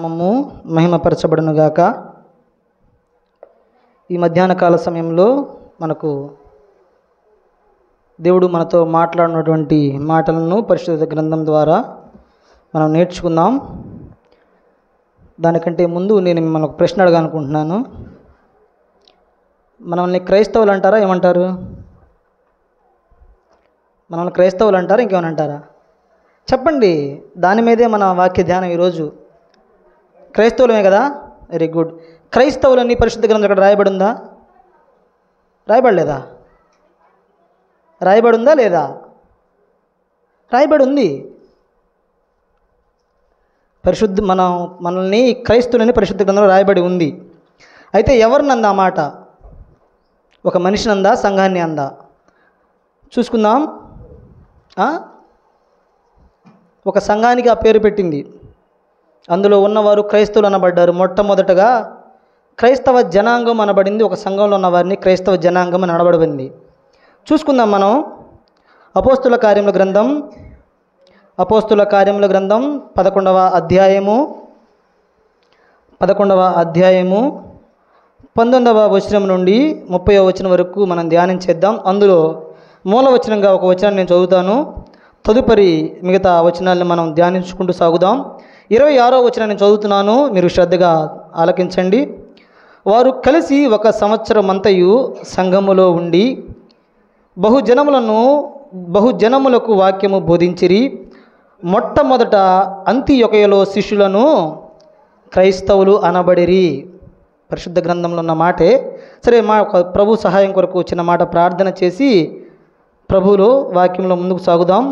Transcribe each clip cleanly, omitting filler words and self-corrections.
నామము మహిమపరచబడునుగాక. ఈ మధ్యాహ్న కాల సమయంలో మనకు దేవుడు మనతో మాట్లాడినటువంటి మాటలను పరిశుద్ధ గ్రంథం ద్వారా మనం నేర్చుకుందాం. దానికంటే ముందు నేను మిమ్మల్ని ఒక ప్రశ్న అడగాలనుకుంటున్నాను. మనల్ని క్రైస్తవులు అంటారా, ఏమంటారు? మనల్ని క్రైస్తవులు అంటారా, ఇంకేమైనా అంటారా? చెప్పండి. దాని మీదే మన వాక్య ధ్యానం ఈరోజు. క్రైస్తవులమే కదా? Very good. క్రైస్తవులని పరిశుద్ధ గ్రంథం ఇక్కడ రాయబడి ఉందా? రాయబడలేదా? రాయబడి ఉందా లేదా? రాయబడి ఉంది. మనల్ని క్రైస్తవులని పరిశుద్ధ గ్రంథంలో రాయబడి ఉంది. అయితే ఎవరినందా ఆ మాట? ఒక మనిషిని అందా, సంఘాన్ని అందా? చూసుకుందాం. ఒక సంఘానికి ఆ పేరు పెట్టింది. అందులో ఉన్నవారు క్రైస్తవులు అనబడ్డారు. మొట్టమొదటగా క్రైస్తవ జనాంగం అనబడింది. ఒక సంఘంలో ఉన్న వారిని క్రైస్తవ జనాంగం అని అనబడింది. చూసుకుందాం మనం. అపోస్తుల కార్యముల గ్రంథం 11వ అధ్యాయము 19వ వచనం నుండి 30వ వచనం వరకు మనం ధ్యానం చేద్దాం. అందులో మూలవచనంగా ఒక వచనాన్ని నేను చదువుతాను. తదుపరి మిగతా వచనాలను మనం ధ్యానించుకుంటూ సాగుదాం. 26వ వచనాన్ని చదువుతున్నాను, మీరు శ్రద్ధగా ఆలకించండి. వారు కలిసి 1 సంవత్సరం అంతయు సంఘములో ఉండి బహుజనములకు వాక్యము బోధించిరి. మొట్టమొదట అంతియొకయలో శిష్యులను క్రైస్తవులు అనబడిరి. పరిశుద్ధ గ్రంథంలో ఉన్న మాటే. సరే, మా ప్రభు సహాయం కొరకు వచ్చిన మాట ప్రార్థన చేసి ప్రభువులో వాక్యంలో ముందుకు సాగుదాం.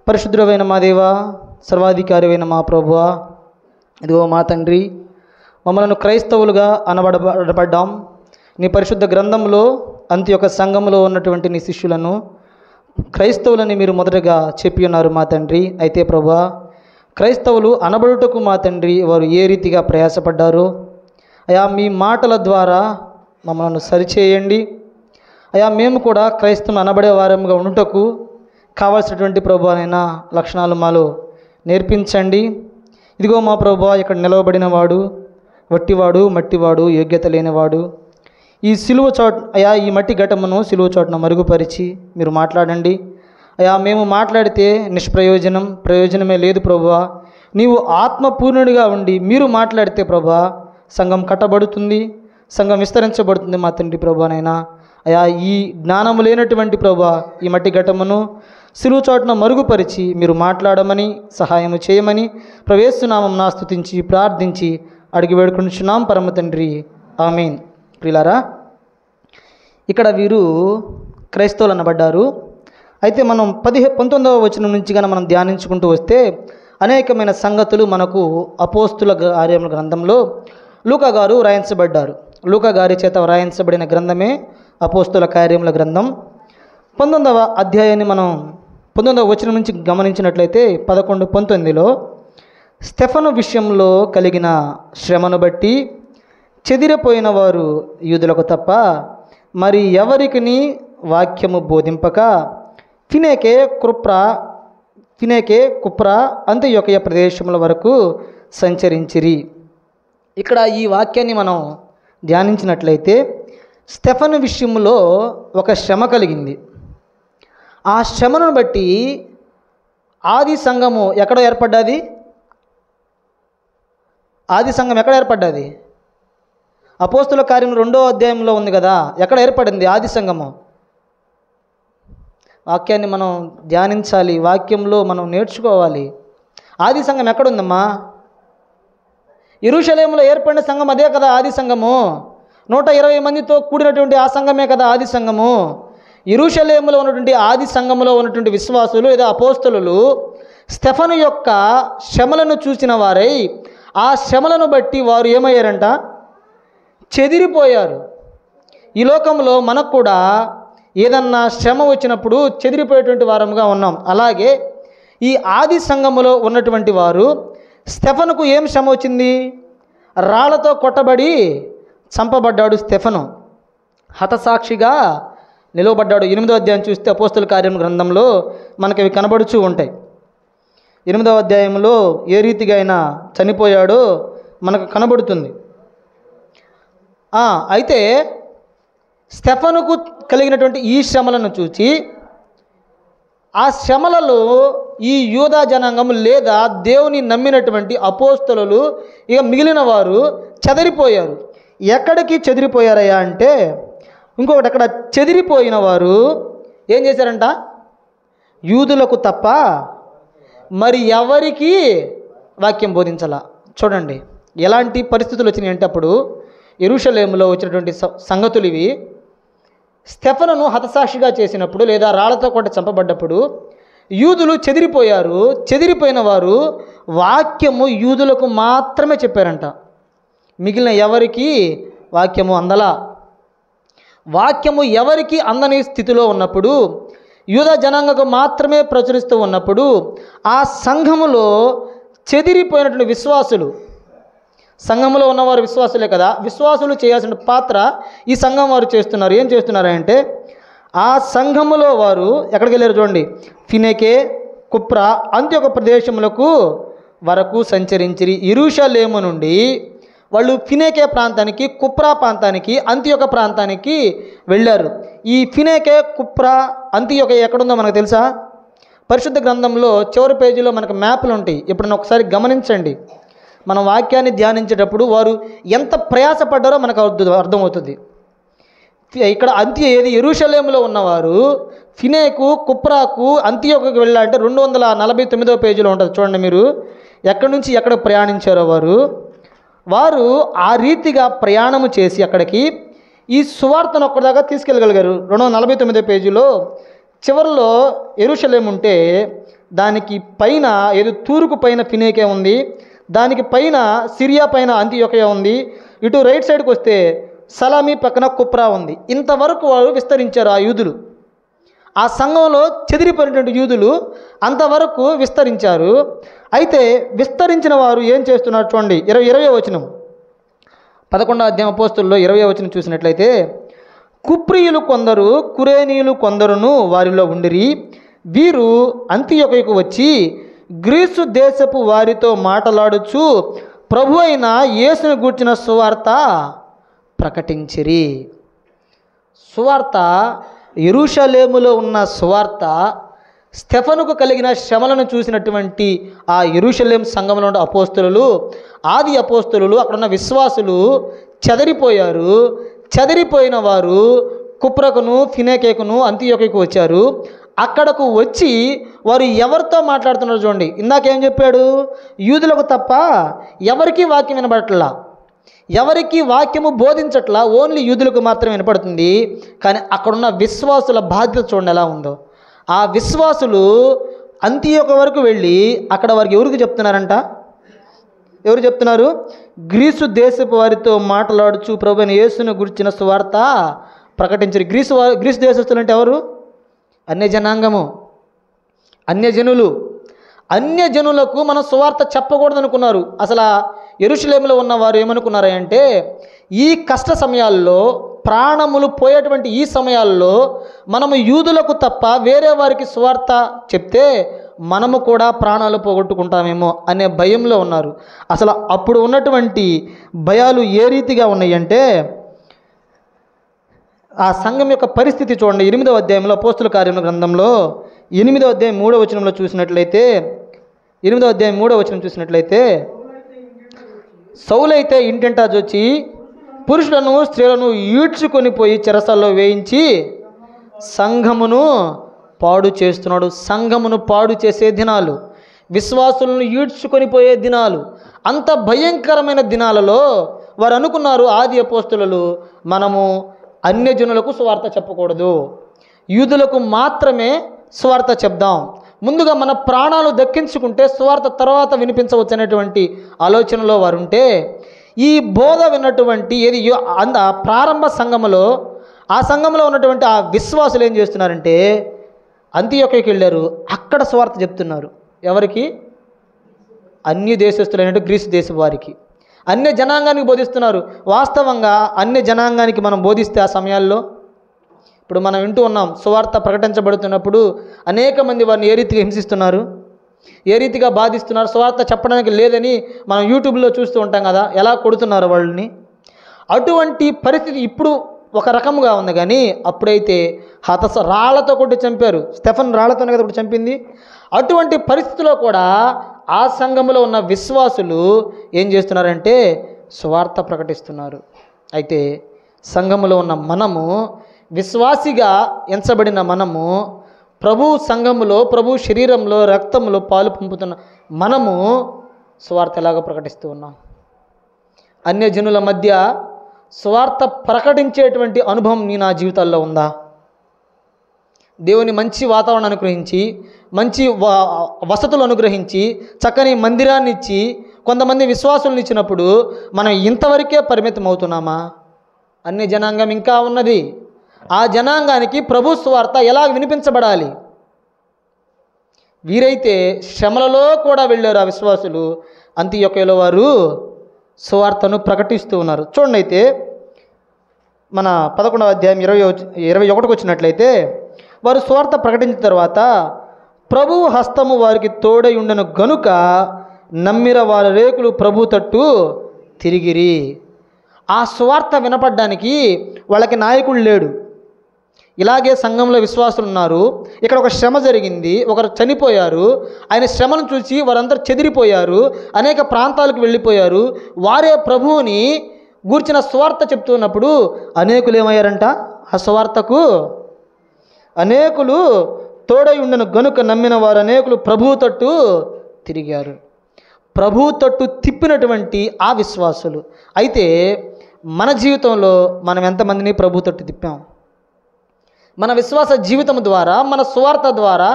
పరిశుద్ధుడైన మా దేవా, సర్వాధికారి మా ప్రభువా, ఇదిగో మా తండ్రి, మమ్మల్ని క్రైస్తవులుగా అనబడబడ్డాం. నీ పరిశుద్ధ గ్రంథంలో అంత్యొక సంఘంలో ఉన్నటువంటి నీ శిష్యులను క్రైస్తవులని మీరు మొదటగా చెప్పి ఉన్నారు మా తండ్రి. అయితే ప్రభువా, క్రైస్తవులు అనబడుటకు మా తండ్రి వారు ఏ రీతిగా ప్రయాసపడ్డారో అయా మీ మాటల ద్వారా మమ్మల్ని సరిచేయండి. అయా మేము కూడా క్రైస్తవులు అనబడే వారముగా ఉండుటకు కావాల్సినటువంటి ప్రభువైన లక్షణాలు మాలో నేర్పించండి. ఇదిగో మా ప్రభువా, ఇక్కడ నిలవబడిన వాడు వట్టివాడు, మట్టివాడు, యోగ్యత లేనివాడు. ఈ సిలువ చోట అయా ఈ మట్టి ఘటమును సిలువ చోటను మరుగుపరిచి మీరు మాట్లాడండి. అయా మేము మాట్లాడితే ప్రయోజనమే లేదు ప్రభువా. నీవు ఆత్మపూర్ణుడిగా ఉండి మీరు మాట్లాడితే ప్రభువా సంఘం కట్టబడుతుంది, సంఘం విస్తరించబడుతుంది మా తండ్రి ప్రభువానైనా. అయా ఈ జ్ఞానము లేనటువంటి ప్రభువా ఈ మట్టి ఘటమును సిలువ చోటను మరుగుపరిచి మీరు మాట్లాడమని సహాయము చేయమని ప్రవేశనామం నా స్తుతించి ప్రార్థించి అడిగి వేడుకొనుచున్నాం పరమ తండ్రి, ఆమేన్. ప్రియులారా, ఇక్కడ వీరు క్రైస్తవులు అనబడ్డారు. అయితే మనం 19వ వచనం నుంచి కనుక మనం ధ్యానించుకుంటూ వస్తే అనేకమైన సంగతులు మనకు అపోస్తుల కార్యముల గ్రంథంలో లూకా గారు రాయించబడ్డారు. లూకా గారి చేత రాయించబడిన గ్రంథమే అపోస్తుల కార్యముల గ్రంథం. 19వ అధ్యాయాన్ని మనం 19వ వచనం నుంచి గమనించినట్లయితే 11-19లో స్టెఫను విషయంలో కలిగిన శ్రమను బట్టి చెదిరిపోయిన వారు యూదులకు తప్ప మరి ఎవరికిని వాక్యము బోధింపక ఫినేకే కుప్ర అంత్యొకయ ప్రదేశముల వరకు సంచరించిరి. ఇక్కడ ఈ వాక్యాన్ని మనం ధ్యానించినట్లయితే స్టెఫను విషయంలో ఒక శ్రమ కలిగింది. ఆ శ్రమను బట్టి ఆది సంఘము ఎక్కడ ఏర్పడ్డది? ఆది సంఘం ఎక్కడ ఏర్పడ్డది? అపోస్తుల కార్యం 2వ అధ్యాయంలో ఉంది కదా. ఎక్కడ ఏర్పడింది ఆది సంఘము? వాక్యాన్ని మనం ధ్యానించాలి, వాక్యంలో మనం నేర్చుకోవాలి. ఆది సంఘం ఎక్కడుందమ్మా? యెరూషలేములో ఏర్పడిన సంఘం అదే కదా ఆది సంఘము. 120 మందితో కూడినటువంటి ఆ సంఘమే కదా ఆది సంఘము. యెరూషలేములో ఉన్నటువంటి ఆది సంఘములో ఉన్నటువంటి విశ్వాసులు లేదా అపోస్తలులు స్టెఫను యొక్క శ్రమలను చూసిన వారై ఆ శ్రమలను బట్టి వారు ఏమయ్యారంట? చెదిరిపోయారు. ఈ లోకంలో మనకు కూడా ఏదన్నా శ్రమ వచ్చినప్పుడు చెదిరిపోయేటువంటి వారముగా ఉన్నాం. అలాగే ఈ ఆది సంఘములో ఉన్నటువంటి వారు స్టెఫనుకు ఏం శ్రమ వచ్చింది? రాళ్లతో కొట్టబడి చంపబడ్డాడు స్టెఫను. హతసాక్షిగా నిలవబడ్డాడు. 8వ అధ్యాయం చూస్తే అపోస్తుల కార్యం గ్రంథంలో మనకి అవి కనబడుచూ ఉంటాయి. 8వ అధ్యాయంలో ఏ రీతిగా ఆయన చనిపోయాడో మనకు కనబడుతుంది. అయితే స్టెఫనుకు కలిగినటువంటి ఈ శ్రమలను చూచి ఆ శ్రమలలో ఈ యూదా జనాంగం లేదా దేవుని నమ్మినటువంటి అపోస్తలులు ఇక మిగిలిన వారు చెదిరిపోయారు. ఎక్కడికి చెదిరిపోయారయ్యా అంటే, ఇంకొకటి అక్కడ చెదిరిపోయిన వారు ఏం చేశారంట? యూదులకు తప్ప మరి ఎవరికి వాక్యం బోధించాల. చూడండి ఎలాంటి పరిస్థితులు వచ్చినాయి అంటే, అప్పుడు యెరూషలేములో వచ్చినటువంటి సంగతులు ఇవి. స్టెఫనును హతసాక్షిగా చేసినప్పుడు లేదా రాళ్లతో కొట్టి చంపబడ్డప్పుడు యూదులు చెదిరిపోయారు. చెదిరిపోయిన వారు వాక్యము యూదులకు మాత్రమే చెప్పారంట. మిగిలిన ఎవరికి వాక్యము అందలా. వాక్యము ఎవరికి అందని స్థితిలో ఉన్నప్పుడు, యూదా జనాంగకు మాత్రమే ప్రచురిస్తూ ఉన్నప్పుడు, ఆ సంఘములో చెదిరిపోయినటువంటి విశ్వాసులు, సంఘంలో ఉన్నవారు విశ్వాసులే కదా, విశ్వాసులు చేయాల్సిన పాత్ర ఈ సంఘం వారు చేస్తున్నారు. ఏం చేస్తున్నారంటే, ఆ సంఘములో వారు ఎక్కడికి వెళ్ళారు చూడండి, ఫినెకే, కుప్రా, అంత్యొక ప్రదేశములకు వరకు సంచరించిరి. యెరూషలేము నుండి వాళ్ళు ఫినెకే ప్రాంతానికి, కుప్రా ప్రాంతానికి, అంత్యొక ప్రాంతానికి వెళ్ళారు. ఈ ఫినెకే, కుప్రా, అంత్యొక ఎక్కడుందో మనకు తెలుసా? పరిశుద్ధ గ్రంథంలో చివరి పేజీలో మనకు మ్యాప్లు ఉంటాయి. ఎప్పుడన్నా ఒకసారి గమనించండి. మనం వాక్యాన్ని ధ్యానించేటప్పుడు వారు ఎంత ప్రయాసపడ్డారో మనకు అర్థమవుతుంది. ఇక్కడ ఏది యెరూషలేములో ఉన్నవారు ఫినేకు, కుప్రాకు, అంతియోకుకు వెళ్ళాలంటే 249వ పేజీలో ఉంటుంది. చూడండి మీరు ఎక్కడి నుంచి ఎక్కడ ప్రయాణించారో వారు ఆ రీతిగా ప్రయాణము చేసి అక్కడికి ఈ సువార్తను ఒక్కదాకా తీసుకెళ్ళగలిగారు. 249వ పేజీలో చివరిలో యెరూషలేము ఉంటే దానికి పైన ఏదో తూర్పు పైన ఫినేకే ఉంది, దానికి పైన సిరియా పైన అంతియోకయ ఉంది, ఇటు రైట్ సైడ్కి వస్తే సలామీ పక్కన కుప్రా ఉంది. ఇంతవరకు వారు విస్తరించారు ఆ యూదులు. ఆ సంఘంలో చెదిరిపోయినటువంటి యూదులు అంతవరకు విస్తరించారు. అయితే విస్తరించిన వారు ఏం చేస్తున్నారు చూడండి. 20వ వచనం, 11వ అధ్యాయం అపోస్తుల్లో 20వ వచనం చూసినట్లయితే, కుప్రీయులు కొందరు, కురేనీయులు కొందరును వారిలో ఉండిరి. వీరు అంతియోకయకు వచ్చి గ్రీసు దేశపు వారితో మాట్లాడుచు ప్రభు అయిన యేసును గూర్చిన సువార్త ప్రకటించిరి. సువార్త, యెరూషలేములో ఉన్న సువార్త, స్టెఫనుకు కలిగిన శ్రమలను చూసినటువంటి ఆ యెరూషలేం సంఘంలో ఉన్న అపోస్తలులు, ఆది అపోస్తలులు, అక్కడున్న విశ్వాసులు చెదిరిపోయారు. చెదిరిపోయిన వారు కుప్రకును, ఫినేకేకును, అంతియోకకు వచ్చారు. అక్కడకు వచ్చి వారు ఎవరితో మాట్లాడుతున్నారు చూడండి. ఇందాకేం చెప్పాడు? యూదులకు తప్ప ఎవరికి వాక్యం వినబడట్లా, ఎవరికి వాక్యము బోధించట్లా, ఓన్లీ యూదులకు మాత్రమే వినపడుతుంది. కానీ అక్కడున్న విశ్వాసుల బాధ్యత చూడండి ఎలా ఉందో. ఆ విశ్వాసులు అంతియోక వరకు వెళ్ళి అక్కడ వారికి ఎవరికి చెప్తున్నారంట? ఎవరు చెప్తున్నారు? గ్రీసు దేశపు వారితో మాట్లాడుచు ప్రభువైన యేసును గురించిన సువార్త ప్రకటించారు. గ్రీసు దేశస్తులు అంటే ఎవరు? అన్యజనాంగము, అన్యజనులు. అన్యజనులకు మనం సువార్త చెప్పకూడదు అనుకున్నారు. అసలు యెరూషలేములో ఉన్నవారు ఏమనుకున్నారంటే, ఈ కష్ట సమయాల్లో, ప్రాణములు పోయేటువంటి ఈ సమయాల్లో మనము యూదులకు తప్ప వేరే వారికి సువార్త చెప్తే మనము కూడా ప్రాణాలు పోగొట్టుకుంటామేమో అనే భయంలో ఉన్నారు. అసలు అప్పుడు ఉన్నటువంటి భయాలు ఏ రీతిగా ఉన్నాయంటే, ఆ సంఘం యొక్క పరిస్థితి చూడండి. 8వ అధ్యాయంలో అపోస్తుల కార్యముల గ్రంథంలో 8వ అధ్యాయం 3వ వచనంలో చూసినట్లయితే, 8వ అధ్యాయం 3వ వచనం చూసినట్లయితే, సౌలైతే ఇంటింటా వచ్చి పురుషులను స్త్రీలను ఈడ్చుకొని పోయి చెరసాల్లో వేయించి సంఘమును పాడు చేస్తున్నాడు. సంఘమును పాడు చేసే దినాలు, విశ్వాసులను ఈడ్చుకొని పోయే దినాలు, అంత భయంకరమైన దినాలలో వారు అనుకున్నారు ఆది అపోస్తులు, మనము అన్యజనులకు సువార్త చెప్పకూడదు, యూదులకు మాత్రమే సువార్త చెప్దాం, ముందుగా మన ప్రాణాలు దక్కించుకుంటే సువార్త తర్వాత వినిపించవచ్చు అనేటువంటి ఆలోచనలో వారు ఉంటే, ఈ బోధ విన్నటువంటి ఏది ప్రారంభ సంఘములో, ఆ సంఘంలో ఉన్నటువంటి ఆ విశ్వాసులు ఏం చేస్తున్నారంటే అంతియోకయకి వెళ్ళారు. అక్కడ సువార్త చెప్తున్నారు. ఎవరికి? అన్య దేశస్తులైనట్టు గ్రీసు దేశం వారికి, అన్య జనాంగానికి బోధిస్తున్నారు. వాస్తవంగా అన్య జనాంగానికి మనం బోధిస్తే ఆ సమయాల్లో, ఇప్పుడు మనం వింటూ ఉన్నాం, సువార్త ప్రకటించబడుతున్నప్పుడు అనేక మంది వారిని ఏ రీతిగా హింసిస్తున్నారు. ఏ రీతిగా బాధిస్తున్నారు, సువార్త చెప్పడానికి లేదని మనం యూట్యూబ్లో చూస్తూ ఉంటాం కదా, ఎలా కొడుతున్నారు వాళ్ళని. అటువంటి పరిస్థితి ఇప్పుడు ఒక రకంగా ఉంది, కానీ అప్పుడైతే రాళ్లతో కొట్టి చంపారు. స్టెఫన్ రాళ్లతోనే కదా కొట్టి చంపింది. అటువంటి పరిస్థితిలో కూడా ఆ సంఘములో ఉన్న విశ్వాసులు ఏం చేస్తున్నారంటే సువార్త ప్రకటిస్తున్నారు. అయితే సంఘములో ఉన్న మనము, విశ్వాసిగా ఎంచబడిన మనము, ప్రభు సంఘములో, ప్రభు శరీరంలో, రక్తంలో పాలు పంపుతున్న మనము సువార్త ఎలాగో ప్రకటిస్తూ ఉన్నాం. అన్యజనుల మధ్య సువార్త ప్రకటించేటువంటి అనుభవం నా జీవితాల్లో ఉందా? దేవుని మంచి వాతావరణం అనుగ్రహించి, మంచి వసతులు అనుగ్రహించి, చక్కని మందిరాన్ని ఇచ్చి, కొంతమంది విశ్వాసులను ఇచ్చినప్పుడు మనం ఇంతవరకే పరిమితం అవుతున్నామా? అన్య జనాంగం ఇంకా ఉన్నది. ఆ జనాంగానికి ప్రభు సువార్త ఎలా వినిపించబడాలి? వీరైతే శ్రమలలో కూడా వెళ్ళారు. ఆ విశ్వాసులు అంతియొకయలో వారు సువార్తను ప్రకటిస్తూ ఉన్నారు. చూడండి, అయితే మన 11వ అధ్యాయం 21 వచ్చినట్లయితే, వారు సువార్త ప్రకటించిన తర్వాత ప్రభు హస్తము వారికి తోడై ఉండెను గనుక నమ్మిర వారి రేకులు ప్రభు తట్టు తిరిగిరి. ఆ సువార్త వినపడ్డానికి వాళ్ళకి నాయకుడు లేడు. ఇలాగే సంఘంలో విశ్వాసులు ఉన్నారు. ఇక్కడ ఒక శ్రమ జరిగింది, ఒకరు చనిపోయారు. ఆయన శ్రమను చూసి వారందరూ చెదిరిపోయారు, అనేక ప్రాంతాలకు వెళ్ళిపోయారు. వారే ప్రభువుని గూర్చిన సువార్త చెప్తున్నప్పుడు అనేకులు ఏమయ్యారంట? ఆ సువార్తకు అనేకులు తోడై ఉండను గనుక నమ్మిన వారు అనేకులు ప్రభువు తట్టు తిరిగారు. ప్రభువు తట్టు తిప్పినటువంటి ఆ విశ్వాసులు. అయితే మన జీవితంలో మనం ఎంతమందిని ప్రభు తట్టు తిప్పాం? మన విశ్వాస జీవితం ద్వారా, మన సువార్త ద్వారా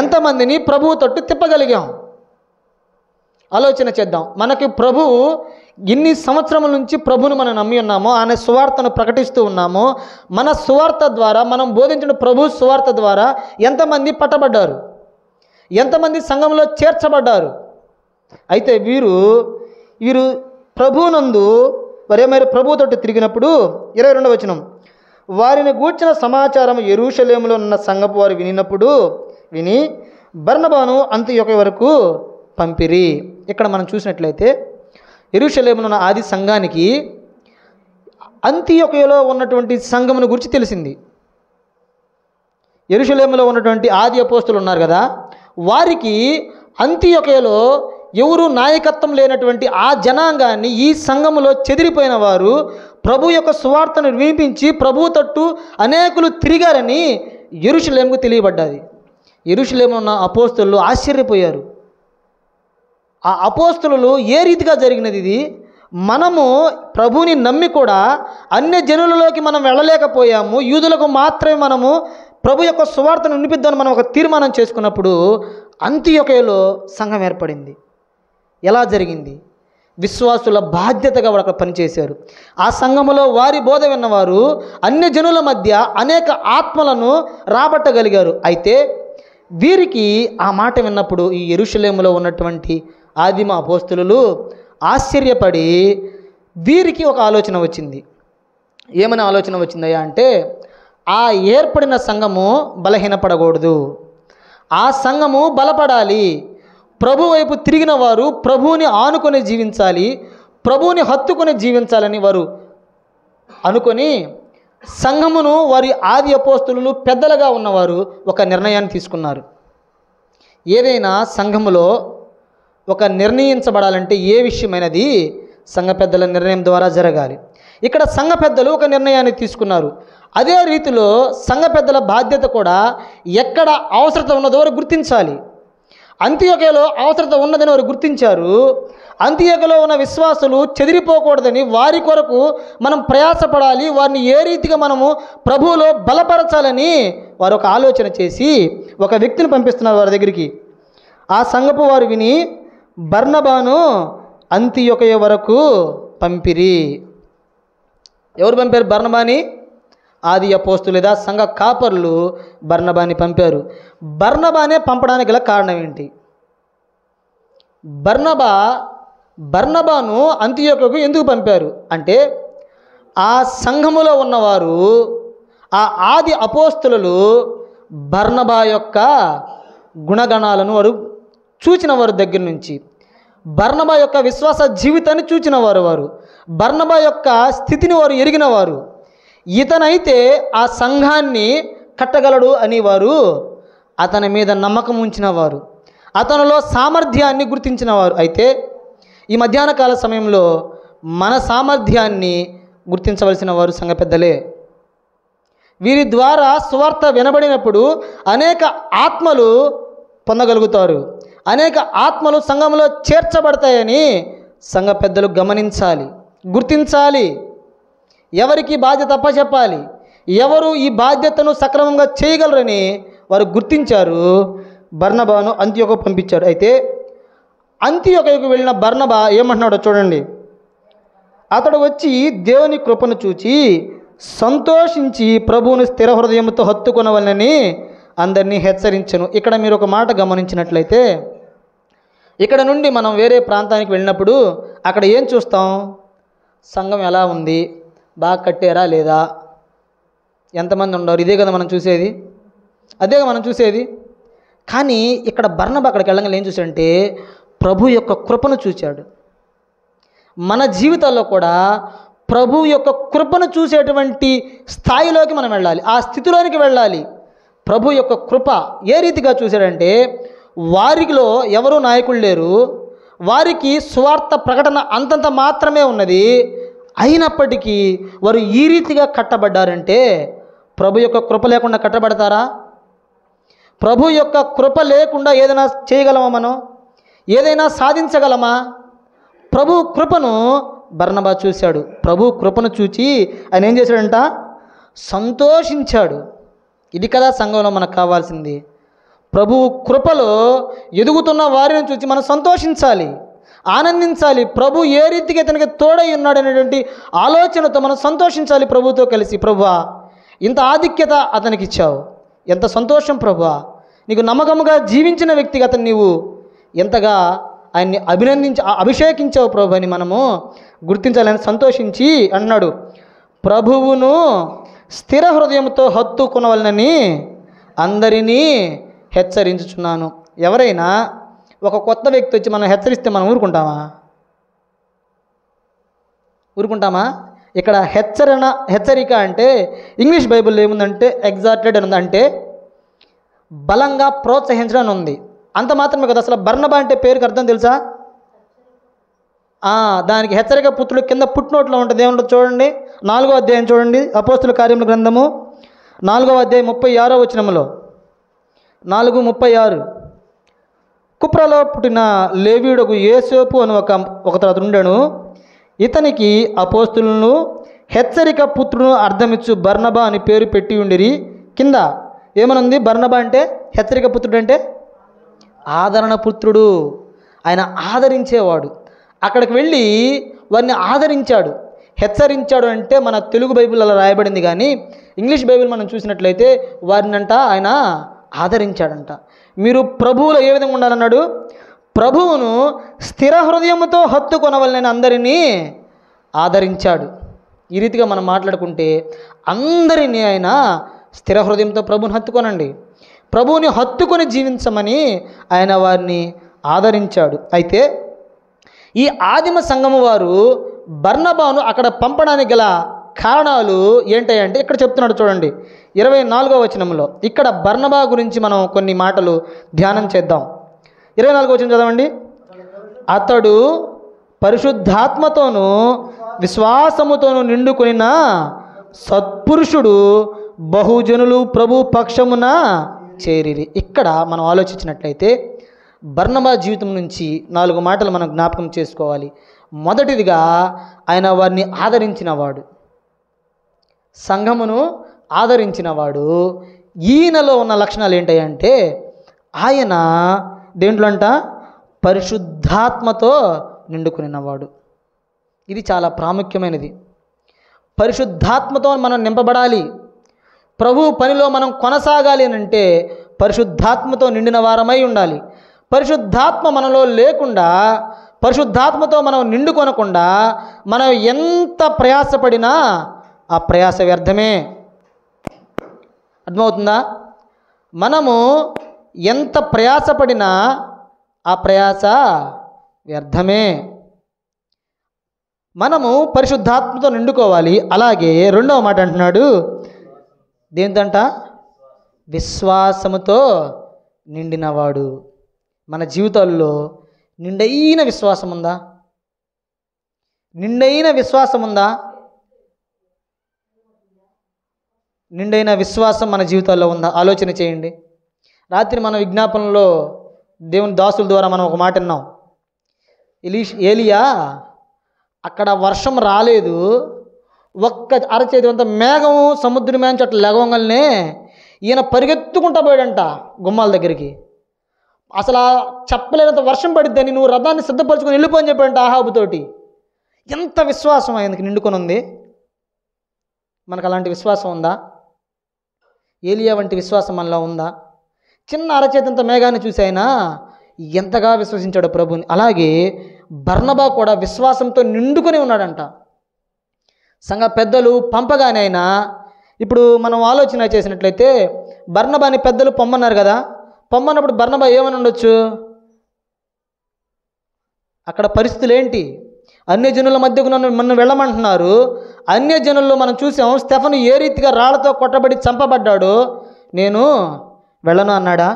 ఎంతమందిని ప్రభువు తట్టు తిప్పగలిగాం? ఆలోచన చేద్దాం. మనకి ప్రభువు ఇన్ని సంవత్సరముల నుంచి ప్రభువును మనం నమ్మి ఉన్నామో, ఆయన సువార్తను ప్రకటిస్తూ ఉన్నామో, మన సువార్త ద్వారా, మనం బోధించిన ప్రభు సువార్త ద్వారా ఎంతమంది పట్టబడ్డారు, ఎంతమంది సంఘంలో చేర్చబడ్డారు? అయితే వీరు ప్రభువునందు వారేమైనా ప్రభువుతోటి తిరిగినప్పుడు 22వ వచనం, వారిని గూర్చిన సమాచారం యెరూషలేములో ఉన్న సంఘపు వారు విని బర్నబాను అంతియొక వరకు పంపిరి. ఇక్కడ మనం చూసినట్లయితే యెరూషలేములో ఉన్న ఆది సంఘానికి అంతియొకలో ఉన్నటువంటి సంఘమును గురించి తెలిసింది. యెరూషలేములో ఉన్నటువంటి ఆది అపోస్తులు ఉన్నారు కదా, వారికి అంతియొకలో ఎవరు నాయకత్వం లేనటువంటి ఆ జనాంగాన్ని, ఈ సంఘములో చెదిరిపోయిన వారు ప్రభు యొక్క సువార్తను వినిపించి ప్రభు తట్టు అనేకులు తిరిగారని యెరూషలేముకు తెలియబడ్డాది. యెరూషలేములో ఉన్న అపోస్తులు ఆశ్చర్యపోయారు. ఆ అపోస్తులు ఏ రీతిగా జరిగినది ఇది? మనము ప్రభువుని నమ్మి కూడా అన్య జనులలోకి మనం వెళ్ళలేకపోయాము, యూదులకు మాత్రమే మనము ప్రభు యొక్క సువార్తను వినిపిద్దామని మనం ఒక తీర్మానం చేసుకున్నప్పుడు అంతియొకలో సంఘం ఏర్పడింది. ఎలా జరిగింది? విశ్వాసుల బాధ్యతగా వాళ్ళు అక్కడ పనిచేశారు. ఆ సంఘములో వారి బోధ విన్నవారు అన్య జనుల మధ్య అనేక ఆత్మలను రాబట్టగలిగారు. అయితే వీరికి ఆ మాట విన్నప్పుడు ఈ యెరూషలేములో ఉన్నటువంటి ఆదిమ అపోస్తులు ఆశ్చర్యపడి వీరికి ఒక ఆలోచన వచ్చింది. ఏమైనా ఆలోచన వచ్చిందయ్యా అంటే, ఆ ఏర్పడిన సంఘము బలహీనపడకూడదు, ఆ సంఘము బలపడాలి. ప్రభు వైపు తిరిగిన వారు ప్రభువుని ఆనుకొని జీవించాలి, ప్రభువుని హత్తుకొని జీవించాలని వారు అనుకొని సంఘమును, వారి ఆది అపోస్తులు పెద్దలుగా ఉన్నవారు ఒక నిర్ణయాన్ని తీసుకున్నారు. ఏదైనా సంఘములో ఒక నిర్ణయించబడాలంటే ఏ విషయమైనది సంఘ పెద్దల నిర్ణయం ద్వారా జరగాలి. ఇక్కడ సంఘ పెద్దలు ఒక నిర్ణయాన్ని తీసుకున్నారు. అదే రీతిలో సంఘ పెద్దల బాధ్యత కూడా ఎక్కడ అవసరత ఉన్నదో వారు గుర్తించాలి. అంతియొకలో అవసరత ఉన్నదని వారు గుర్తించారు. అంతియొకలో ఉన్న విశ్వాసులు చెదిరిపోకూడదని వారి కొరకు మనం ప్రయాసపడాలి, వారిని ఏ రీతిగా మనము ప్రభువులో బలపరచాలని వారు ఒక ఆలోచన చేసి ఒక వ్యక్తిని పంపిస్తున్నారు వారి దగ్గరికి. ఆ సంఘపు వారు విని బర్నబాను అంతియొక వరకు పంపిరి. ఎవరు పంపారు బర్నబాని? ఆది అపోస్తులు లేదా సంఘ కాపరులు బర్నబాని పంపారు. బర్నబానే పంపడానికి గల కారణం ఏంటి? బర్నబాను అంతియొకకు ఎందుకు పంపారు అంటే, ఆ సంఘములో ఉన్నవారు, ఆ ఆది అపోస్తులు బర్నబా యొక్క గుణగణాలను వారు చూచిన వారు దగ్గర నుంచి, బర్నబా యొక్క విశ్వాస జీవితాన్ని చూచిన వారు బర్నబా యొక్క స్థితిని వారు ఎరిగిన వారు, ఇతనైతే ఆ సంఘాన్ని కట్టగలడు అని వారు అతని మీద నమ్మకం ఉంచిన వారు, అతనిలో సామర్థ్యాన్ని గుర్తించిన వారు. అయితే ఈ మధ్యాహ్న కాల సమయంలో మన సామర్థ్యాన్ని గుర్తించవలసిన వారు సంఘ పెద్దలే. వీరి ద్వారా సువార్త వినబడినప్పుడు అనేక ఆత్మలు పొందగలుగుతారు, అనేక ఆత్మలు సంఘంలో చేర్చబడతాయని సంఘ పెద్దలు గమనించాలి, గుర్తించాలి. ఎవరికి బాధ్యత అప్పచెప్పాలి, ఎవరు ఈ బాధ్యతను సక్రమంగా చేయగలరని వారు గుర్తించారు. బర్నబాను అంతియోకు పంపించారు. అయితే అంతియోకుకు వెళ్ళిన బర్నబా ఏమంటున్నాడో చూడండి. అతడు వచ్చి దేవుని కృపను చూచి సంతోషించి ప్రభువుని స్థిర హృదయంతో హత్తుకొనవలనని అందరినీ హెచ్చరించను. ఇక్కడ మీరు ఒక మాట గమనించినట్లయితే, ఇక్కడ నుండి మనం వేరే ప్రాంతానికి వెళ్ళినప్పుడు అక్కడ ఏం చూస్తాం? సంఘం ఎలా ఉంది, బాగా కట్టారా లేదా, ఎంతమంది ఉన్నారు, ఇదే కదా మనం చూసేది, అదేగా మనం చూసేది. కానీ ఇక్కడ బర్నబా అక్కడికి వెళ్ళగానే ఏం చూశాడంటే ప్రభు యొక్క కృపను చూశాడు. మన జీవితాల్లో కూడా ప్రభు యొక్క కృపను చూసేటువంటి స్థాయిలోకి మనం వెళ్ళాలి, ఆ స్థితిలోనికి వెళ్ళాలి. ప్రభు యొక్క కృప ఏ రీతిగా చూశాడంటే, వారిలో ఎవరూ నాయకులు లేరు, వారికి సువార్త ప్రకటన అంతంత మాత్రమే ఉన్నది, అయినప్పటికీ వారు ఈ రీతిగా కట్టబడ్డారంటే ప్రభు యొక్క కృప లేకుండా కట్టబడతారా? ప్రభు యొక్క కృప లేకుండా ఏదైనా చేయగలమా? మనం ఏదైనా సాధించగలమా? ప్రభు కృపను బర్నబా చూశాడు. ప్రభు కృపను చూచి ఆయన ఏం చేశాడంట? సంతోషించాడు. ఇది కదా సంఘంలో మనకు కావాల్సింది. ప్రభు కృపలో ఎదుగుతున్న వారిని చూసి మనం సంతోషించాలి, ఆనందించాలి. ప్రభు ఏ రీతిగా ఇతనికి తోడై ఉన్నాడు అనేటువంటి ఆలోచనతో మనం సంతోషించాలి. ప్రభుతో కలిసి, ప్రభువా ఇంత ఆధిక్యత అతనికి ఇచ్చావు, ఎంత సంతోషం ప్రభువా, నీకు నమ్మకముగా జీవించిన వ్యక్తిగా అతను నీవు ఎంతగా ఆయన్ని అభిషేకించావు ప్రభు అని మనము గుర్తించాలని సంతోషించి అన్నాడు. ప్రభువును స్థిర హృదయంతో హత్తుకొనవలనని అందరినీ హెచ్చరించుచున్నాను. ఎవరైనా ఒక కొత్త వ్యక్తి వచ్చి మనం హెచ్చరిస్తే మనం ఊరుకుంటామా? ఇక్కడ హెచ్చరిక అంటే ఇంగ్లీష్ బైబిల్లో ఏముందంటే ఎగ్జార్టెడ్ అని ఉంది, అంటే బలంగా ప్రోత్సహించడం అని ఉంది. అంత మాత్రమే కదా. అసలు బర్నబా అంటే పేరుకి అర్థం తెలుసా? దానికి హెచ్చరిక పుత్రుడు కింద పుట్టినోట్లో ఉంటుంది. ఏముంటుంది చూడండి, 4వ అధ్యాయం చూడండి, అపోస్తుల కార్యముల గ్రంథము 4వ అధ్యాయం 36వ వచనములో, 4:36, కుప్రలో పుట్టిన లేవీయుడకు యోసేపు అని ఒకతడు ఉండెను, ఇతనికి అపోస్తులను హెచ్చరిక పుత్రును అర్థమిచ్చు బర్నబా అని పేరు పెట్టి ఉండిరి. కింద ఏమనుంది? బర్నబా అంటే హెచ్చరిక పుత్రుడు అంటే ఆదరణ పుత్రుడు, ఆయన ఆదరించేవాడు. అక్కడికి వెళ్ళి వారిని ఆదరించాడు, హెచ్చరించాడు. అంటే మన తెలుగు బైబిల్ అలా రాయబడింది, కానీ ఇంగ్లీష్ బైబిల్ మనం చూసినట్లయితే వారినంట ఆయన ఆదరించాడంట. మీరు ప్రభువులో ఏ విధంగా ఉండాలన్నాడు? ప్రభువును స్థిర హృదయముతో హత్తుకొనవలనని అందరినీ ఆదరించాడు. ఈ రీతిగా మనం మాట్లాడుకుంటే అందరినీ ఆయన స్థిర హృదయంతో ప్రభువుని హత్తుకొనండి, ప్రభువుని హత్తుకొని జీవించమని ఆయన వారిని ఆదరించాడు. అయితే ఈ ఆదిమ సంఘము వారు బర్నబాను అక్కడ పంపడానికి గల కారణాలు ఏంటంటే ఇక్కడ చెప్తున్నాడు చూడండి, 24వ వచనంలో. ఇక్కడ బర్నబా గురించి మనం కొన్ని మాటలు ధ్యానం చేద్దాం. 24వ వచనం చదవండి. అతడు పరిశుద్ధాత్మతోనూ విశ్వాసముతోనూ నిండుకొనిన సత్పురుషుడు, బహుజనులు ప్రభు పక్షమున చేరిరి. ఇక్కడ మనం ఆలోచించినట్లయితే బర్నబా జీవితం నుంచి 4 మాటలు మనం జ్ఞాపకం చేసుకోవాలి. మొదటిదిగా ఆయన వారిని ఆదరించినవాడు, సంఘమును ఆదరించినవాడు. ఈయనలో ఉన్న లక్షణాలు ఏంటంటే ఆయన దేంట్లో అంట పరిశుద్ధాత్మతో నిండుకునినవాడు. ఇది చాలా ప్రాముఖ్యమైనది. పరిశుద్ధాత్మతో మనం నింపబడాలి. ప్రభు పనిలో మనం కొనసాగాలి అంటే పరిశుద్ధాత్మతో నిండిన వారమై ఉండాలి. పరిశుద్ధాత్మ మనలో లేకుండా, పరిశుద్ధాత్మతో మనం నిండుకొనకుండా మనం ఎంత ప్రయాసపడినా ఆ ప్రయాస వ్యర్థమే. అర్థమవుతుందా? మనము ఎంత ప్రయాసపడినా ఆ ప్రయాస వ్యర్థమే. మనము పరిశుద్ధాత్మతో నిండుకోవాలి. అలాగే రెండవ మాట అంటున్నాడు, దేంతంట? విశ్వాసముతో నిండినవాడు. మన జీవితాల్లో నిండైన విశ్వాసం ఉందా? నిండైన విశ్వాసం ఉందా? నిండైన విశ్వాసం మన జీవితాల్లో ఉందా? ఆలోచన చేయండి. రాత్రి మన విజ్ఞాపనలో దేవుని దాసుల ద్వారా మనం ఒక మాట విన్నాం. ఏలియా అక్కడ వర్షం రాలేదు, ఒక్క అరచేతి అంత మేఘము సముద్రం మీద అట్లా లెగవంగానే ఈయన పరిగెత్తుకుంటా పోయాడంట గుమ్మాల దగ్గరికి. అసలు చెప్పలేనంత వర్షం పడిద్దని, నువ్వు రథాన్ని సిద్ధపరచుకొని వెళ్ళిపోని చెప్పాడంట ఆహాబుతోటి. ఎంత విశ్వాసం ఆయనకి నిండుకొని ఉంది. మనకు అలాంటి విశ్వాసం ఉందా? ఏలియా వంటి విశ్వాసం మనలో ఉందా? చిన్న అరచేతంత మేఘాన్ని చూసి ఆయన ఎంతగా విశ్వసించాడు ప్రభుని. అలాగే బర్నబా కూడా విశ్వాసంతో నిండుకొని ఉన్నాడంట. సంఘ పెద్దలు పంపగానే అయినా, ఇప్పుడు మనం ఆలోచన చేసినట్లయితే బర్నబాని పెద్దలు పొమ్మన్నారు కదా, పొమ్మన్నప్పుడు బర్నబా ఏమని ఉండొచ్చు? అక్కడ పరిస్థితులు ఏంటి? అన్యజనుల మధ్యకు నన్ను వెళ్ళమంటున్నారు. అన్యజనుల్లో మనం చూసాం స్టెఫను ఏ రీతిగా రాళ్లతో కొట్టబడి చంపబడ్డాడు. నేను వెళ్ళను అన్నాడా?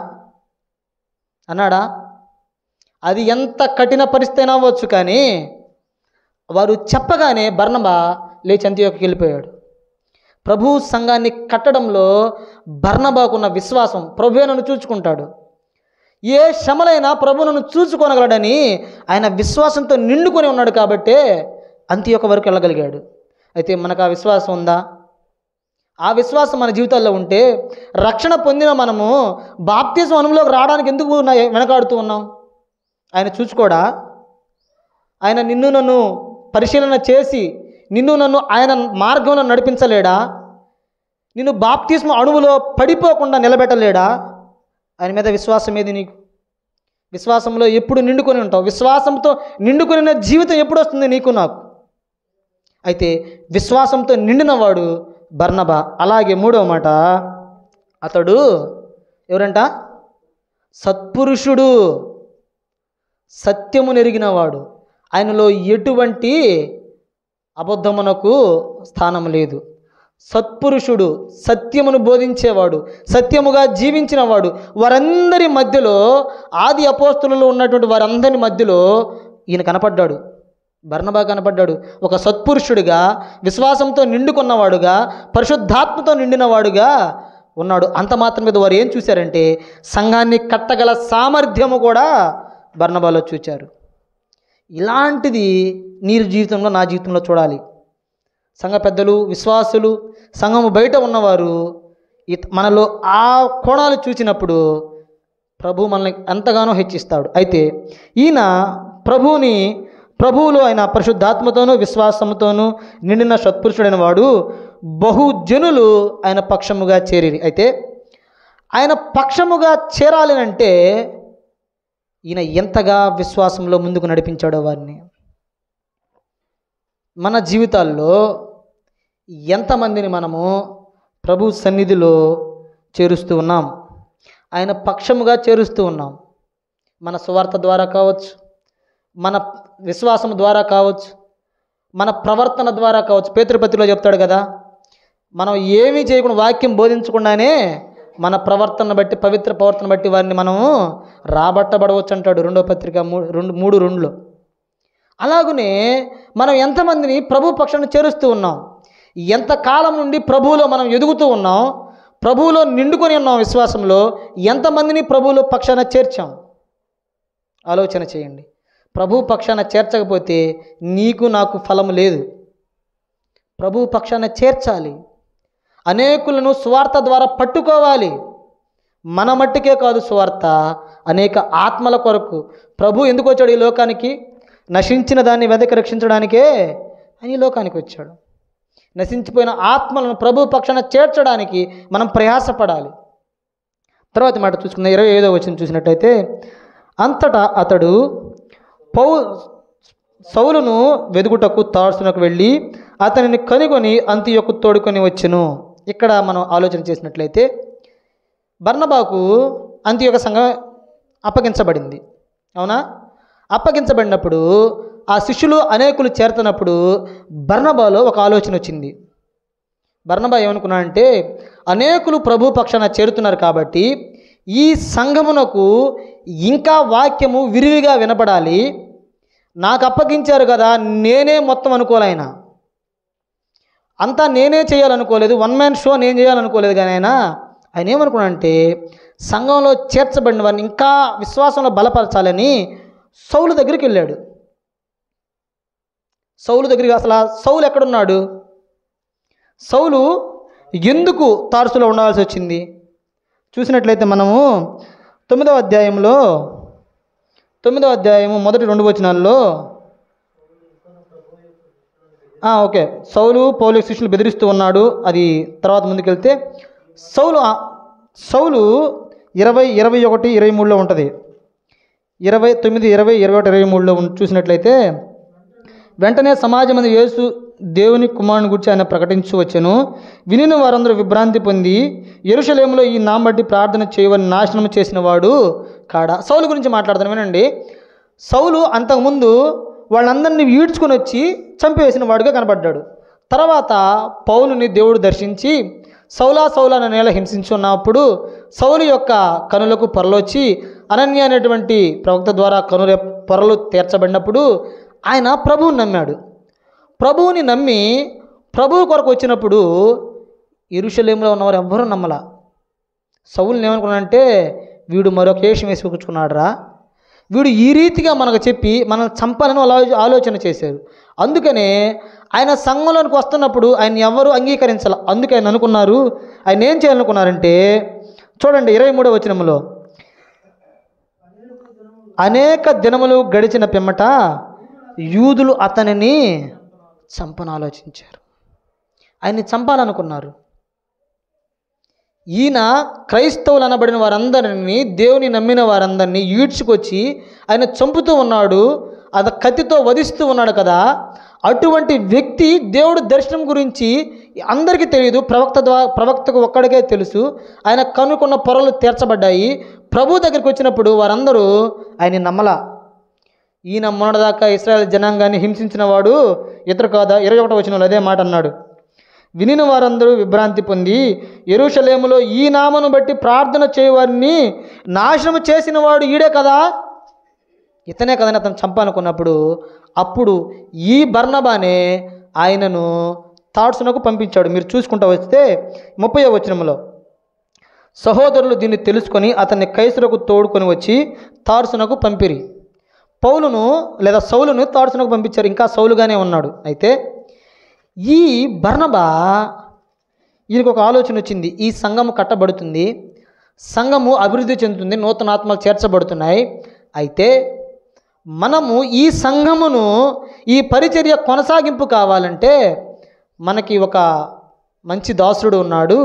అది ఎంత కఠిన పరిస్థితి అయినా అవ్వచ్చు, కానీ వారు చెప్పగానే బర్నబా లేచి అంతియోకుకి వెళ్ళిపోయాడు. ప్రభు సంఘాన్ని కట్టడంలో బర్నబాకున్న విశ్వాసం, ప్రభువే నన్ను చూచుకుంటాడు, ఏ శ్రమలైనా ప్రభు నన్ను చూసుకోనగలడని ఆయన విశ్వాసంతో నిండుకొని ఉన్నాడు కాబట్టే అంతియోక వరకు వెళ్ళగలిగాడు. అయితే మనకు ఆ విశ్వాసం ఉందా? ఆ విశ్వాసం మన జీవితాల్లో ఉంటే రక్షణ పొందిన మనము బాప్తిజం అనుభవంలోకి రావడానికి ఎందుకు వెనకాడుతూ ఉన్నాం? ఆయన చూసుకోడా? ఆయన నిన్ను నన్ను పరిశీలన చేసి నన్ను ఆయన మార్గంలో నడిపించలేడా? నిన్ను బాప్తిజం అణువులో పడిపోకుండా నిలబెట్టలేడా? ఆయన మీద విశ్వాసం ఏది నీకు? విశ్వాసంలో ఎప్పుడు నిండుకొని ఉంటావు? విశ్వాసంతో నిండుకున్న జీవితం ఎప్పుడు వస్తుంది నీకు నాకు? అయితే విశ్వాసంతో నిండినవాడు బర్నబా. అలాగే మూడవ మాట, అతడు ఎవరంట? సత్పురుషుడు, సత్యము నెరిగినవాడు. ఆయనలో ఎటువంటి అబద్ధమునకు స్థానం లేదు. సత్పురుషుడు, సత్యమును బోధించేవాడు, సత్యముగా జీవించినవాడు. వారందరి మధ్యలో, ఆది అపోస్తులలో ఉన్నటువంటి వారందరి మధ్యలో ఈయన కనపడ్డాడు, బర్నబా కనపడ్డాడు. ఒక సత్పురుషుడిగా, విశ్వాసంతో నిండుకున్నవాడుగా, పరిశుద్ధాత్మతో నిండినవాడుగా ఉన్నాడు. అంత మాత్రం మీద వారు ఏం చూశారంటే సంఘాన్ని కట్టగల సామర్థ్యము కూడా బర్నబాలో చూచారు. ఇలాంటిది నీ జీవితంలో, నా జీవితంలో చూడాలి. సంఘ పెద్దలు, విశ్వాసులు, సంఘము బయట ఉన్నవారు మనలో ఆ కోణాలు చూసినప్పుడు ప్రభు మనల్ని ఎంతగానో హెచ్చిస్తాడు. అయితే ఈయన ప్రభువులో ఆయన పరిశుద్ధాత్మతోనూ విశ్వాసంతోనూ నిండిన సత్పురుషుడైన వాడు బహుజనులు ఆయన పక్షముగా చేరిరి. అయితే ఆయన పక్షముగా చేరాలి అంటే ఈయన ఎంతగా విశ్వాసంలో ముందుకు నడిపించాడో వారిని. మన జీవితాల్లో ఎంతమందిని మనము ప్రభు సన్నిధిలో చేరుస్తూ ఉన్నాం? ఆయన పక్షముగా చేరుస్తూ ఉన్నాం. మన సువార్త ద్వారా కావచ్చు, మన విశ్వాసం ద్వారా కావచ్చు, మన ప్రవర్తన ద్వారా కావచ్చు. పేతురుపత్రికలో చెప్తాడు కదా, మనం ఏమీ చేయకుండా, వాక్యం బోధించకుండానే మన ప్రవర్తన బట్టి, పవిత్ర ప్రవర్తన బట్టి వారిని మనము రాబట్టబడవచ్చు అంటాడు 2వ పత్రిక 3:2లో. అలాగనే మనం ఎంతమందిని ప్రభు పక్షాన్ని చేరుస్తూ ఉన్నాం? ఎంతకాలం నుండి ప్రభువులో మనం ఎదుగుతూ ఉన్నాం? ప్రభువులో నిండుకొని ఉన్నాం. విశ్వాసంలో ఎంతమందిని ప్రభువులో పక్షాన చేర్చాం? ఆలోచన చేయండి. ప్రభు పక్షాన చేర్చకపోతే నీకు నాకు ఫలము లేదు. ప్రభు పక్షాన చేర్చాలి. అనేకులను సువార్త ద్వారా పట్టుకోవాలి. మన మట్టుకే కాదు సువార్త, అనేక ఆత్మల కొరకు. ప్రభు ఎందుకు వచ్చాడు ఈ లోకానికి? నశించిన దాన్ని వెదకి రక్షించడానికే ఆయన ఈ లోకానికి వచ్చాడు. నశించిపోయిన ఆత్మలను ప్రభు పక్షాన చేర్చడానికి మనం ప్రయాసపడాలి. తర్వాత మాట చూసుకున్న 25వ వచనం చూసినట్టయితే, అంతటా అతడు సౌలును వెదుగుటకు తార్సునకు వెళ్ళి అతనిని కనుగొని అంతియోకు తోడుకొని వచ్చెను. ఇక్కడ మనం ఆలోచన చేసినట్లయితే బర్నబాకు అంతియోక సంఘం అప్పగించబడింది. అవునా? అప్పగించబడినప్పుడు ఆ శిష్యులు అనేకులు చేరుతున్నప్పుడు బర్నబాలో ఒక ఆలోచన వచ్చింది. బర్నబా ఏమనుకున్నాడంటే, అనేకులు ప్రభు పక్షాన చేరుతున్నారు కాబట్టి ఈ సంఘమునకు ఇంకా వాక్యము విరివిగా వినపడాలి, నాకు అప్పగించారు కదా, నేనే మొత్తం అనుకోలేఆయన, అంతా నేనే చేయాలనుకోలేదు, వన్ మ్యాన్ షో నేను చేయాలనుకోలేదు. కానీ ఆయన ఏమనుకున్నాడంటే, సంఘంలో చేర్చబడిన వారిని ఇంకా విశ్వాసంలో బలపరచాలని సౌలు దగ్గరికి వెళ్ళాడు. సౌలు దగ్గరికి, అసలు సౌలు ఎక్కడున్నాడు? సౌలు ఎందుకు తార్సులో ఉండాల్సి వచ్చింది? చూసినట్లయితే మనము 9వ అధ్యాయము మొదటి 2 వచనాల్లో, ఓకే, సౌలు పౌలు శిష్యులు బెదిరిస్తూ ఉన్నాడు. అది తర్వాత ముందుకెళ్తే సౌలు 20, 21, 23లో ఉంటుంది. 29, 20, 21, 23లో చూసినట్లయితే, వెంటనే సమాజమందు యేసు దేవుని కుమారుని గురించి ఆయన ప్రకటించు వచ్చెను. వినిన వారందరూ విభ్రాంతి పొంది, యెరూషలేములో ఈ నామం బట్టి ప్రార్థన చేయవని నాశనం చేసిన వాడు కాడా. సౌలు గురించి మాట్లాడుతాను వినండి. సౌలు అంతకుముందు వాళ్ళందరినీ ఈడ్చుకొని వచ్చి చంపేసిన వాడుగా కనబడ్డాడు. తర్వాత పౌలుని దేవుడు దర్శించి, సౌలా సౌలా అనే నేల హింసించున్నప్పుడు సౌలు యొక్క కనులకు పొరలొచ్చి అనన్య అనేటువంటి ప్రవక్త ద్వారా కనుల పొరలు తీర్చబడినప్పుడు ఆయన ప్రభువుని నమ్మాడు. ప్రభువుని నమ్మి ప్రభువు కొరకు వచ్చినప్పుడు యెరూషలేములో ఉన్నవారు ఎవ్వరూ నమ్మలా. సౌలుని ఏమనుకున్నాడంటే, వీడు మరొక వేషం వేసుకొచ్చుకున్నాడు రా, వీడు ఈ రీతిగా మనకు చెప్పి మనల్ని చంపాలని ఆలోచన చేశారు. అందుకనే ఆయన సంఘంలోనికి వస్తున్నప్పుడు ఆయన ఎవరు అంగీకరించాల. అందుకే ఆయన అనుకున్నారు, ఆయన ఏం చేయాలనుకున్నారంటే, చూడండి 23వ వచనంలో, అనేక దినములు గడిచిన పిమ్మట యూదులు అతనిని చంపనాలోచించారు. ఆయన్ని చంపాలనుకున్నారు. ఈయన క్రైస్తవులు అనబడిన వారందరినీ, దేవుని నమ్మిన వారందరినీ ఈడ్చుకొచ్చి ఆయన చంపుతూ ఉన్నాడు, అది కత్తితో వధిస్తూ ఉన్నాడు కదా. అటువంటి వ్యక్తి దేవుడు దర్శనం గురించి అందరికీ తెలియదు, ప్రవక్తకు ఒక్కడికే తెలుసు. ఆయన కనుక్కున్న పొరలు తీర్చబడ్డాయి. ప్రభు దగ్గరికి వచ్చినప్పుడు వారందరూ ఆయన్ని నమ్మలా. ఈయన మొన్నటిదాకా ఇశ్రాయేల్ జనాంగాన్ని హింసించిన వాడు ఇతరు కాదా? 21వ వచనంలో అదే మాట అన్నాడు. వినిన వారందరూ విభ్రాంతి పొంది, యెరూషలేములో ఈ నామను బట్టి ప్రార్థన చేయవారిని నాశనం చేసిన వాడు ఈడే కదా, ఇతనే కదని అతను చంపాలనుకున్నప్పుడు, అప్పుడు ఈ బర్నబానే ఆయనను తార్సునకు పంపించాడు. మీరు చూసుకుంటూ వస్తే 30వ వచనంలో, సహోదరులు దీన్ని తెలుసుకొని అతన్ని కైసరుకు తోడుకొని వచ్చి తార్సునకు పంపిరి. పౌలును లేదా సౌలును తార్సునకు పంపించారు. ఇంకా సౌలుగానే ఉన్నాడు. అయితే ఈ బర్నబా, ఈయనకు ఒక ఆలోచన వచ్చింది. ఈ సంఘము కట్టబడుతుంది, సంఘము అభివృద్ధి చెందుతుంది, నూతన ఆత్మలు చేర్చబడుతున్నాయి. అయితే మనము ఈ సంఘమును, ఈ పరిచర్య కొనసాగింపు కావాలంటే మనకి ఒక మంచి దాసుడు ఉన్నాడు,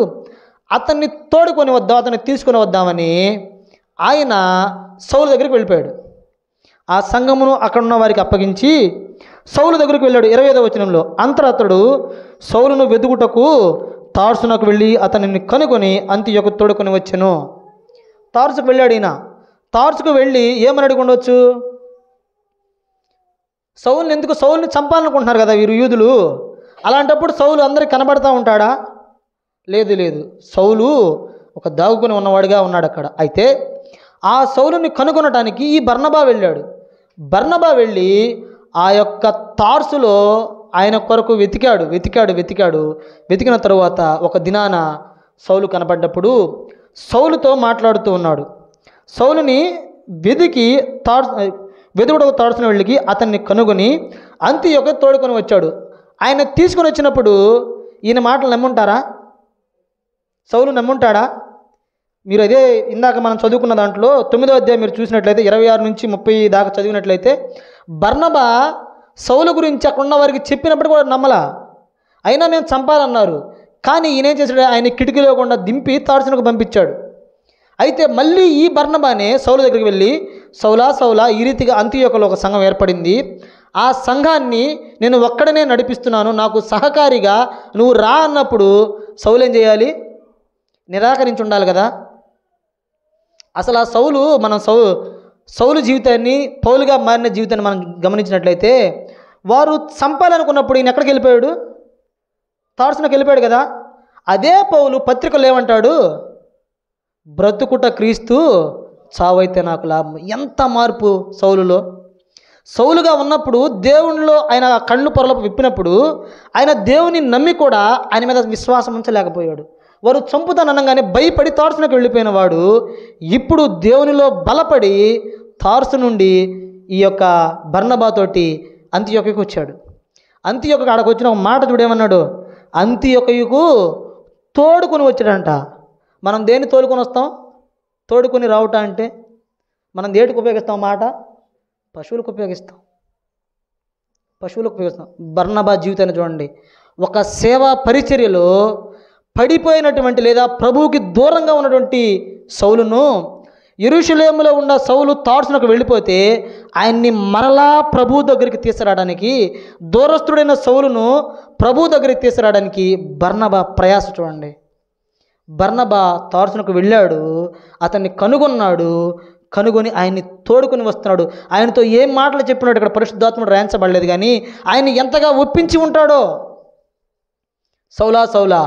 అతన్ని తోడుకొని వద్దాం, అతన్ని తీసుకొని వద్దామని ఆయన సౌలు దగ్గరికి వెళ్ళిపోయాడు. ఆ సంఘమును అక్కడ ఉన్న వారికి అప్పగించి సౌలు దగ్గరికి వెళ్ళాడు. 25వ వచనంలో, అంతరతడు సౌలును వెతుకుటకు తార్సునకు వెళ్ళి అతనిని కనుగొని అంతియొక తోడుకొని వచ్చెను. తార్సుకు వెళ్ళాడు. ఈయన తార్సుకు వెళ్ళి ఏమని అడుగుండవచ్చు? సౌలుని ఎందుకు, సౌలుని చంపాలనుకుంటున్నారు కదా వీరు యూదులు. అలాంటప్పుడు సౌలు అందరికి కనబడతా ఉంటాడా? లేదు లేదు, సౌలు ఒక దాగుకొని ఉన్నవాడిగా ఉన్నాడు అక్కడ. అయితే ఆ సౌలుని కనుగొనటానికి ఈ బర్నబా వెళ్ళాడు. బర్నబా వెళ్ళి ఆ యొక్క తార్సులో ఆయన కొరకు వెతికిన తరువాత ఒక దినాన సౌలు కనపడ్డప్పుడు సౌలుతో మాట్లాడుతూ ఉన్నాడు. సౌలుని వెతుకుటకు తార్సున వెళ్ళి అతన్ని కనుగొని అంతియొక తోడుకొని వచ్చాడు. ఆయన తీసుకొని వచ్చినప్పుడు ఈయన మాటలు నమ్ముంటారా? సౌలు నమ్ముంటాడా? మీరు అదే ఇందాక మనం చదువుకున్న దాంట్లో 9వ అధ్యాయం మీరు చూసినట్లయితే 26 నుంచి 30 దాకా చదివినట్లయితే, బర్నబా సౌలు గురించి అక్కడ ఉన్న వారికి చెప్పినప్పుడు కూడా నమ్మలా. అయినా మేము చంపాలన్నారు. కానీ ఈయన ఏం చేశాడు? ఆయన కిటికీలో గుండా దింపి తార్సునకు పంపించాడు. అయితే మళ్ళీ ఈ బర్నబానే సౌలు దగ్గరికి వెళ్ళి, సౌలా, ఈ రీతిగా అంతియోకలో ఒక సంఘం ఏర్పడింది, ఆ సంఘాన్ని నేను ఒక్కడనే నడిపిస్తున్నాను, నాకు సహకారిగా నువ్వు రా అన్నప్పుడు సౌలు ఏం చేయాలి? నిరాకరించి ఉండాలి కదా. అసలు ఆ సౌలు జీవితాన్ని, పౌలుగా మారిన జీవితాన్ని మనం గమనించినట్లయితే, వారు చంపాలనుకున్నప్పుడు ఈయన ఎక్కడికి వెళ్ళిపోయాడు? తార్సునకు వెళ్ళిపోయాడు కదా. అదే పౌలు పత్రికలు ఏమంటాడు? బ్రతుకుట క్రీస్తు, చావైతే నాకు లాభం. ఎంత మార్పు సౌలులో! సౌలుగా ఉన్నప్పుడు దేవునిలో ఆయన కళ్ళు పొరలపు విప్పినప్పుడు ఆయన దేవుని నమ్మి కూడా ఆయన మీద విశ్వాసం ఉంచలేకపోయాడు. వారు చంపుతాననగానే భయపడి తార్సునకు వెళ్ళిపోయిన వాడు ఇప్పుడు దేవునిలో బలపడి తార్సు నుండి ఈ యొక్క బర్నబాతోటి అంతియొక్కకు వచ్చాడు. అంతియొక్కకు ఆడకు వచ్చిన ఒక మాట చూడేమన్నాడు? అంతియొక్కకు తోడుకొని వచ్చాడంట. మనం దేన్ని తోలుకొని వస్తాం? తోడుకొని రావట అంటే మనం దేటికి ఉపయోగిస్తాం మాట? పశువులకు ఉపయోగిస్తాం. బర్నబా జీవితాన్ని చూడండి. ఒక సేవా పరిచర్యలో పడిపోయినటువంటి లేదా ప్రభువుకి దూరంగా ఉన్నటువంటి సౌలును, యెరూషలేములో ఉన్న సౌలు తార్సునకు వెళ్ళిపోతే ఆయన్ని మరలా ప్రభు దగ్గరికి తీసుకురావడానికి, దూరస్తుడైన సౌలును ప్రభు దగ్గరికి తీసుకురావడానికి బర్నబా ప్రయాస చూడండి. బర్నబా తార్సునకు వెళ్ళాడు, అతన్ని కనుగొన్నాడు, కనుగొని ఆయన్ని తోడుకొని వస్తున్నాడు. ఆయనతో ఏం మాటలు చెప్పినాడు ఇక్కడ పరిశుద్ధాత్ముడు రాయించబడలేదు, కానీ ఆయన్ని ఎంతగా ఒప్పించి ఉంటాడో. సౌలా సౌలా,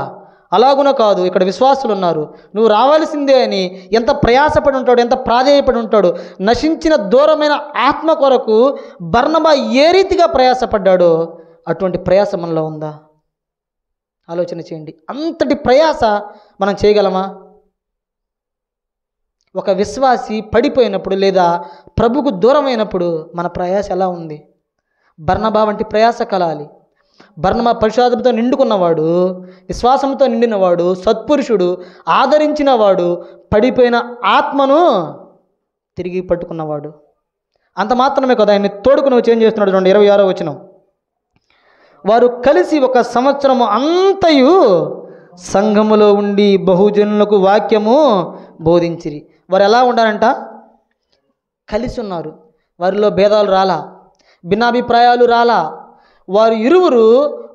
అలాగున కాదు, ఇక్కడ విశ్వాసులు ఉన్నారు, నువ్వు రావాల్సిందే అని ఎంత ప్రయాసపడి ఉంటాడు, ఎంత ప్రాధేయపడి ఉంటాడు. నశించిన దూరమైన ఆత్మ కొరకు బర్నబా ఏ రీతిగా ప్రయాసపడ్డాడో అటువంటి ప్రయాస మనలో ఉందా? ఆలోచన చేయండి. అంతటి ప్రయాస మనం చేయగలమా? ఒక విశ్వాసి పడిపోయినప్పుడు లేదా ప్రభుకు దూరమైనప్పుడు మన ప్రయాస ఎలా ఉంది? బర్నబా వంటి ప్రయాస కలాలి. బర్నబా పరిశుద్ధాత్మతో నిండుకున్నవాడు, విశ్వాసంతో నిండినవాడు, సత్పురుషుడు, ఆదరించినవాడు, పడిపోయిన ఆత్మను తిరిగి పట్టుకున్నవాడు. అంత మాత్రమే కదా, ఆయన్ని తోడుకుని వచ్చి ఏం చేస్తున్నాడు? 26వ వచనం. వారు కలిసి 1 సంవత్సరము అంతయు సంఘములో ఉండి బహుజనులకు వాక్యము బోధించిరి. వారు ఎలా ఉండాలంట? కలిసి ఉన్నారు. వారిలో భేదాలు రాలా, భిన్నాభిప్రాయాలు రాలా. వారు ఇరువురు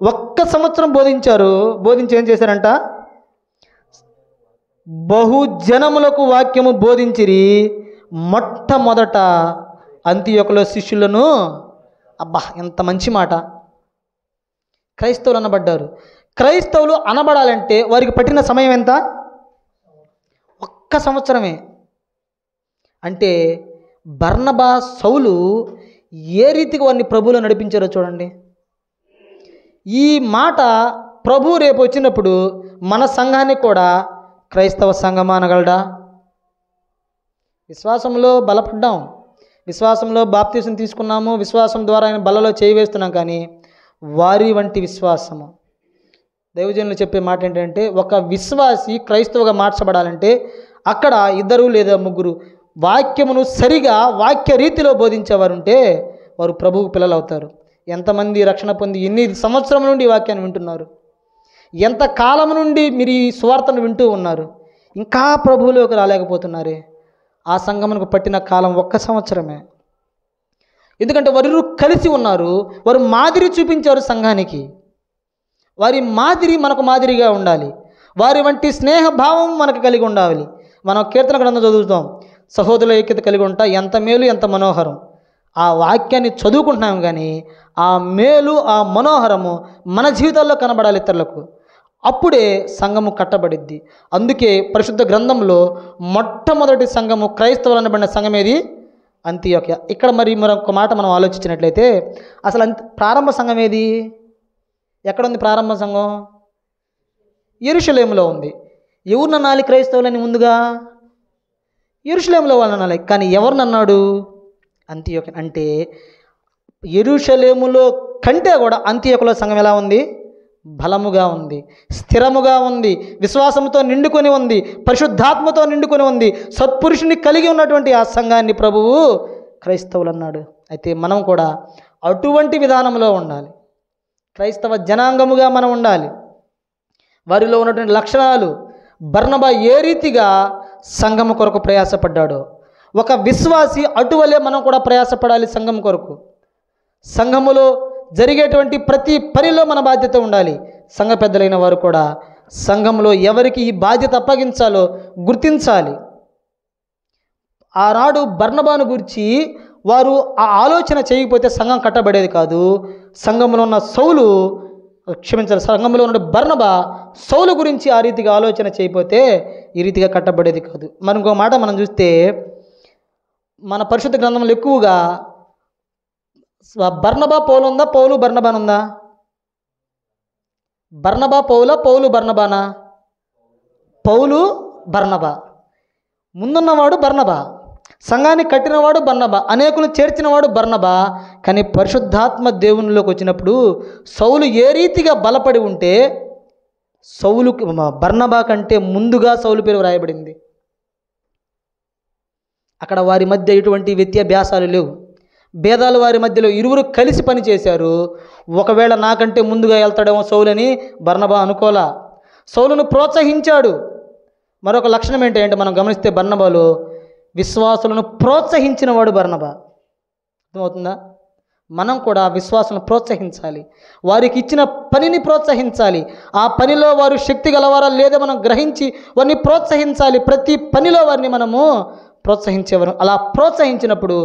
1 సంవత్సరం బోధించారు. బోధించి ఏం చేశారంట? బహుజనములకు వాక్యము బోధించిరి. మొట్టమొదట అంతియొకలో శిష్యులను, అబ్బా ఎంత మంచి మాట, క్రైస్తవులు అనబడ్డారు. క్రైస్తవులు అనబడాలంటే వారికి పట్టిన సమయం ఎంత? 1 సంవత్సరమే. అంటే బర్నబా, సౌలు ఏ రీతిగా వారిని ప్రభువులో నడిపించారో చూడండి. ఈ మాట ప్రభు రేపు వచ్చినప్పుడు మన సంఘాన్ని కూడా క్రైస్తవ సంఘమా అనగలడా? విశ్వాసంలో బలపడ్డాం, విశ్వాసంలో బాప్తీసం తీసుకున్నాము, విశ్వాసం ద్వారా ఆయన బలలో చేయి వేస్తున్నాం, కానీ వారి వంటి విశ్వాసము. దైవజనులు చెప్పే మాట ఏంటంటే, ఒక విశ్వాసి క్రైస్తవుగా మార్చబడాలంటే అక్కడ 2 లేదా 3 వాక్యమును సరిగా వాక్య రీతిలో బోధించేవారు ఉంటే వారు ప్రభువుకు పిల్లలు అవుతారు. ఎంతమంది రక్షణ పొంది ఎన్ని సంవత్సరం నుండి ఈ వాక్యాన్ని వింటున్నారు? ఎంత కాలం నుండి మీరు ఈ సువార్తను వింటూ ఉన్నారు? ఇంకా ప్రభువులోకి రాలేకపోతున్నారే. ఆ సంఘమునకు పట్టిన కాలం 1 సంవత్సరమే. ఎందుకంటే వారు కలిసి ఉన్నారు, వారు మాదిరి చూపించారు సంఘానికి. వారి మాదిరి మనకు మాదిరిగా ఉండాలి, వారి వంటి స్నేహభావం మనకు కలిగి ఉండాలి. మనం కీర్తన గ్రంథం చదువుతాం, సహోదరుల ఐక్యత కలిగి ఉంటా, ఎంత మేలు ఎంత మనోహరం. ఆ వాక్యాన్ని చదువుకుంటున్నాం, కానీ ఆ మేలు ఆ మనోహరము మన జీవితాల్లో కనబడాలి ఇతరులకు. అప్పుడే సంఘము కట్టబడిద్ది. అందుకే పరిశుద్ధ గ్రంథంలో మొట్టమొదటి సంఘము, క్రైస్తవులు అనబడిన సంఘం ఏది? అంతియోక్య. ఇక్కడ మరి మరొక మాట మనం ఆలోచించినట్లయితే, అసలు ప్రారంభ సంఘం ఏది? ఎక్కడ ఉంది ప్రారంభ సంఘం? యెరూషలేములో ఉంది. ఎవరు నన్నాలి క్రైస్తవులని? ముందుగా యెరూషలేములో వాళ్ళు అనాలి. కానీ ఎవరినన్నాడు? అంతియోక్య. అంటే యెరూషలేములో కంటే కూడా అంతియోక్యలో సంఘం ఎలా ఉంది? బలముగా ఉంది, స్థిరముగా ఉంది, విశ్వాసంతో నిండుకొని ఉంది, పరిశుద్ధాత్మతో నిండుకొని ఉంది, సత్పురుషుని కలిగి ఉన్నటువంటి ఆ సంఘాన్ని ప్రభువు క్రైస్తవులు అన్నాడు. అయితే మనం కూడా అటువంటి విధానంలో ఉండాలి. క్రైస్తవ జనాంగముగా మనం ఉండాలి. వారిలో ఉన్నటువంటి లక్షణాలు, బర్నబా ఏ రీతిగా సంఘము కొరకు ప్రయాసపడ్డాడో, ఒక విశ్వాసి అటువలే మనం కూడా ప్రయాసపడాలి సంఘం కొరకు. సంఘములో జరిగేటువంటి ప్రతి పనిలో మన బాధ్యత ఉండాలి. సంఘ పెద్దలైన వారు కూడా సంఘంలో ఎవరికి ఈ బాధ్యత అప్పగించాలో గుర్తించాలి. ఆనాడు బర్నబాను గురించి వారు ఆ ఆలోచన చేయకపోతే సంఘం కట్టబడేది కాదు. సంఘంలో ఉన్న సౌలు, క్షమించాలి, సంఘంలో ఉన్న బర్నబా సౌలు గురించి ఆ రీతిగా ఆలోచన చేయకపోతే ఈ రీతిగా కట్టబడేది కాదు. మరి ఇంకో మాట మనం చూస్తే మన పరిశుద్ధ గ్రంథంలో ఎక్కువగా బర్నబా పౌలు ఉందా, పౌలు బర్నబానుందా? బర్నబా పౌలా, పౌలు బర్నబానా? పౌలు బర్నబా. ముందున్నవాడు బర్నబా, సంఘాన్ని కట్టినవాడు బర్నబా, అనేకులు చేర్చినవాడు బర్నబా. కానీ పరిశుద్ధాత్మ దేవునిలోకి వచ్చినప్పుడు సౌలు ఏ రీతిగా బలపడి ఉంటే సౌలు బర్నబా కంటే ముందుగా సౌలు పేరు వ్రాయబడింది. అక్కడ వారి మధ్య ఎటువంటి వ్యత్యాసాలు లేవు, భేదాలు వారి మధ్యలో, ఇరువురు కలిసి పనిచేశారు. ఒకవేళ నాకంటే ముందుగా వెళ్తాడేమో సౌలని బర్నబా అనుకోలా, సౌలును ప్రోత్సహించాడు. మరొక లక్షణం ఏంటంటే మనం గమనిస్తే బర్నబాలో విశ్వాసులను ప్రోత్సహించిన వాడు బర్నబా. అర్థమవుతుందా? మనం కూడా విశ్వాసులను ప్రోత్సహించాలి, వారికి ఇచ్చిన పనిని ప్రోత్సహించాలి. ఆ పనిలో వారు శక్తి గలవారా లేదా మనం గ్రహించి వారిని ప్రోత్సహించాలి. ప్రతి పనిలో వారిని మనము ప్రోత్సహించేవారు. అలా ప్రోత్సహించినప్పుడు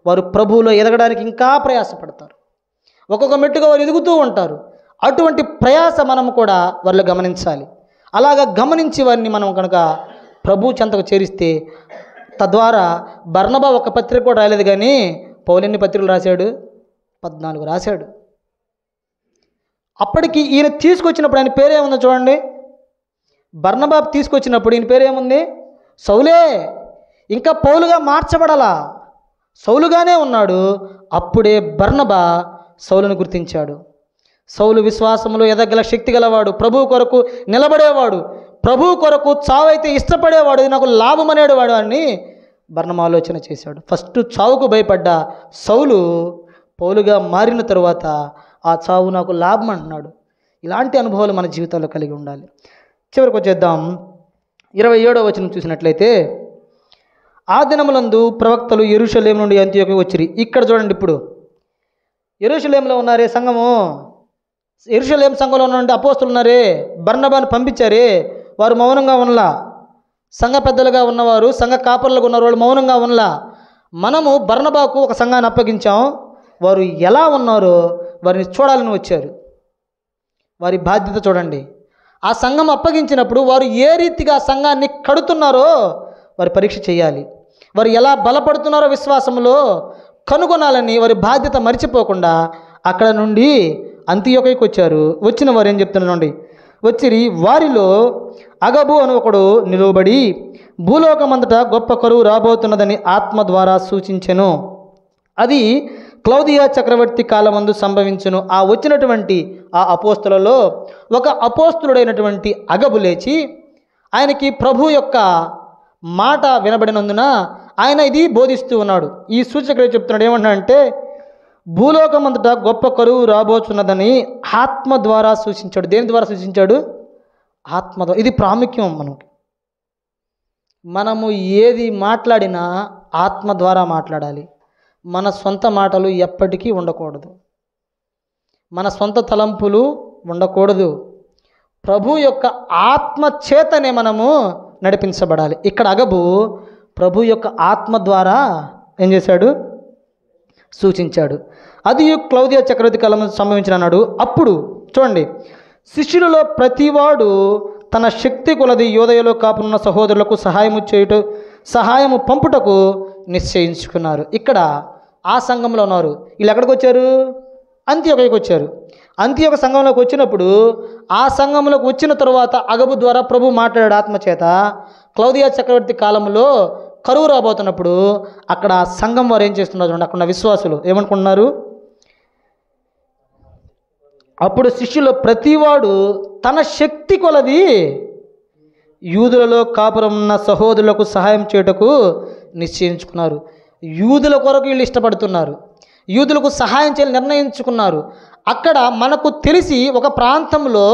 వారు ప్రభువులో ఎదగడానికి ఇంకా ప్రయాసపడతారు, ఒక్కొక్క మెట్టుగా వారు ఎదుగుతూ ఉంటారు. అటువంటి ప్రయాస మనము కూడా వారిలో గమనించాలి. అలాగా గమనించి వారిని మనం కనుక ప్రభు చెంతకు చేరిస్తే, తద్వారా బర్నబా ఒక పత్రిక కూడా రాలేదు, కానీ పౌలు ఎన్ని పత్రికలు రాశాడు? 14 రాశాడు. అప్పటికి ఈయన తీసుకొచ్చినప్పుడు ఆయన పేరేముందో చూడండి. బర్నబా తీసుకొచ్చినప్పుడు ఈయన పేరేముంది? సౌలే. ఇంకా పౌలుగా మార్చబడాలా, సౌలుగానే ఉన్నాడు. అప్పుడే బర్నబా సౌలును గుర్తించాడు. సౌలు విశ్వాసంలో ఎదగల శక్తి గలవాడు, ప్రభువు కొరకు నిలబడేవాడు, ప్రభువు కొరకు చావైతే ఇష్టపడేవాడు, ఇది నాకు లాభం అనేవాడు అని బర్నబా ఆలోచన చేశాడు. ఫస్ట్ చావుకు భయపడ్డ సౌలు పౌలుగా మారిన తరువాత ఆ చావు నాకు లాభం అంటున్నాడు. ఇలాంటి అనుభవాలు మన జీవితాల్లో కలిగి ఉండాలి. చివరికి వచ్చేద్దాం. 27వ వచనం చూసినట్లయితే, ఆ దినములందు ప్రవక్తలు యెరూషలేము నుండి అంతియోకు వచ్చిరి. ఇక్కడ చూడండి, ఇప్పుడు యెరూషలేములో ఉన్నారే సంఘము, యెరూషలేము సంఘంలో ఉన్నటువంటి అపోస్తులు ఉన్నారే, బర్నబాను పంపించారే, వారు మౌనంగా ఉన్నలా. సంఘ పెద్దలుగా ఉన్నవారు, సంఘ కాపరులుగా ఉన్న వాళ్ళు మౌనంగా ఉన్నలా. మనము బర్నబాకు ఒక సంఘాన్ని అప్పగించాం, వారు ఎలా ఉన్నారో వారిని చూడాలని వచ్చారు. వారి బాధ్యత చూడండి. ఆ సంఘం అప్పగించినప్పుడు వారు ఏ రీతిగా సంఘాన్ని కడుతున్నారో వారి పరీక్ష చేయాలి. వారు ఎలా బలపడుతున్నారో విశ్వాసంలో కనుగొనాలని వారి బాధ్యత మర్చిపోకుండా అక్కడ నుండి అంతియోకైకి వచ్చారు. వచ్చిన వారు ఏం చెప్తున్నారండి? వచ్చిరి, వారిలో అగబు అని ఒకడు నిలువబడి భూలోకమంతటా గొప్ప కరువు రాబోతున్నదని ఆత్మ ద్వారా సూచించెను. అది క్లౌదియా చక్రవర్తి కాలమందు సంభవించును. ఆ వచ్చినటువంటి ఆ అపోస్తులలో ఒక అపోస్తులుడైనటువంటి అగబు లేచి ఆయనకి ప్రభు యొక్క మాట వినబడినందున ఆయన ఇది బోధిస్తూ ఉన్నాడు. ఈ సూచకుడు చెప్తున్నాడు, ఏమంటాడంటే భూలోకమంతటా గొప్ప కరువు రాబోతున్నదని ఆత్మ ద్వారా సూచించాడు. దేని ద్వారా సూచించాడు? ఆత్మ ద్వారా. ఇది ప్రాముఖ్యం. మనము ఏది మాట్లాడినా ఆత్మ ద్వారా మాట్లాడాలి. మన సొంత మాటలు ఎప్పటికీ ఉండకూడదు, మన సొంత తలంపులు ఉండకూడదు. ప్రభు యొక్క ఆత్మ చేతనే మనము నడిపించబడాలి. ఇక్కడ అగబు ప్రభు యొక్క ఆత్మ ద్వారా ఏం చేశాడు? సూచించాడు. అది క్లౌదియా చక్రవర్తి కాలం సంభవించిన అన్నాడు. అప్పుడు చూడండి, శిష్యులలో ప్రతివాడు తన శక్తి కొలది యోదయలో కాపున్న సహోదరులకు సహాయము పంపుటకు నిశ్చయించుకున్నారు. ఇక్కడ ఆ సంఘంలో ఉన్నారు. వీళ్ళు ఎక్కడికి వచ్చారు? అంతియోకకి వచ్చారు. అంతియోక సంఘంలోకి వచ్చినప్పుడు ఆ సంఘంలోకి వచ్చిన తరువాత అగబు ద్వారా ప్రభు మాట్లాడాడు ఆత్మచేత. క్లౌదియా చక్రవర్తి కాలంలో కరువు రాబోతున్నప్పుడు అక్కడ సంఘం వారు ఏం చేస్తున్నారు చూడండి. అక్కడ విశ్వాసులు ఏమనుకుంటున్నారు? అప్పుడు శిష్యులు ప్రతివాడు తన శక్తి కొలది యూదులలో కాపురం ఉన్న సహోదరులకు సహాయం చేయుటకు నిశ్చయించుకున్నారు. యూదుల కొరకు వీళ్ళు ఇష్టపడుతున్నారు, యూదులకు సహాయం చేయాలని నిర్ణయించుకున్నారు. అక్కడ మనకు తెలిసి ఒక ప్రాంతంలో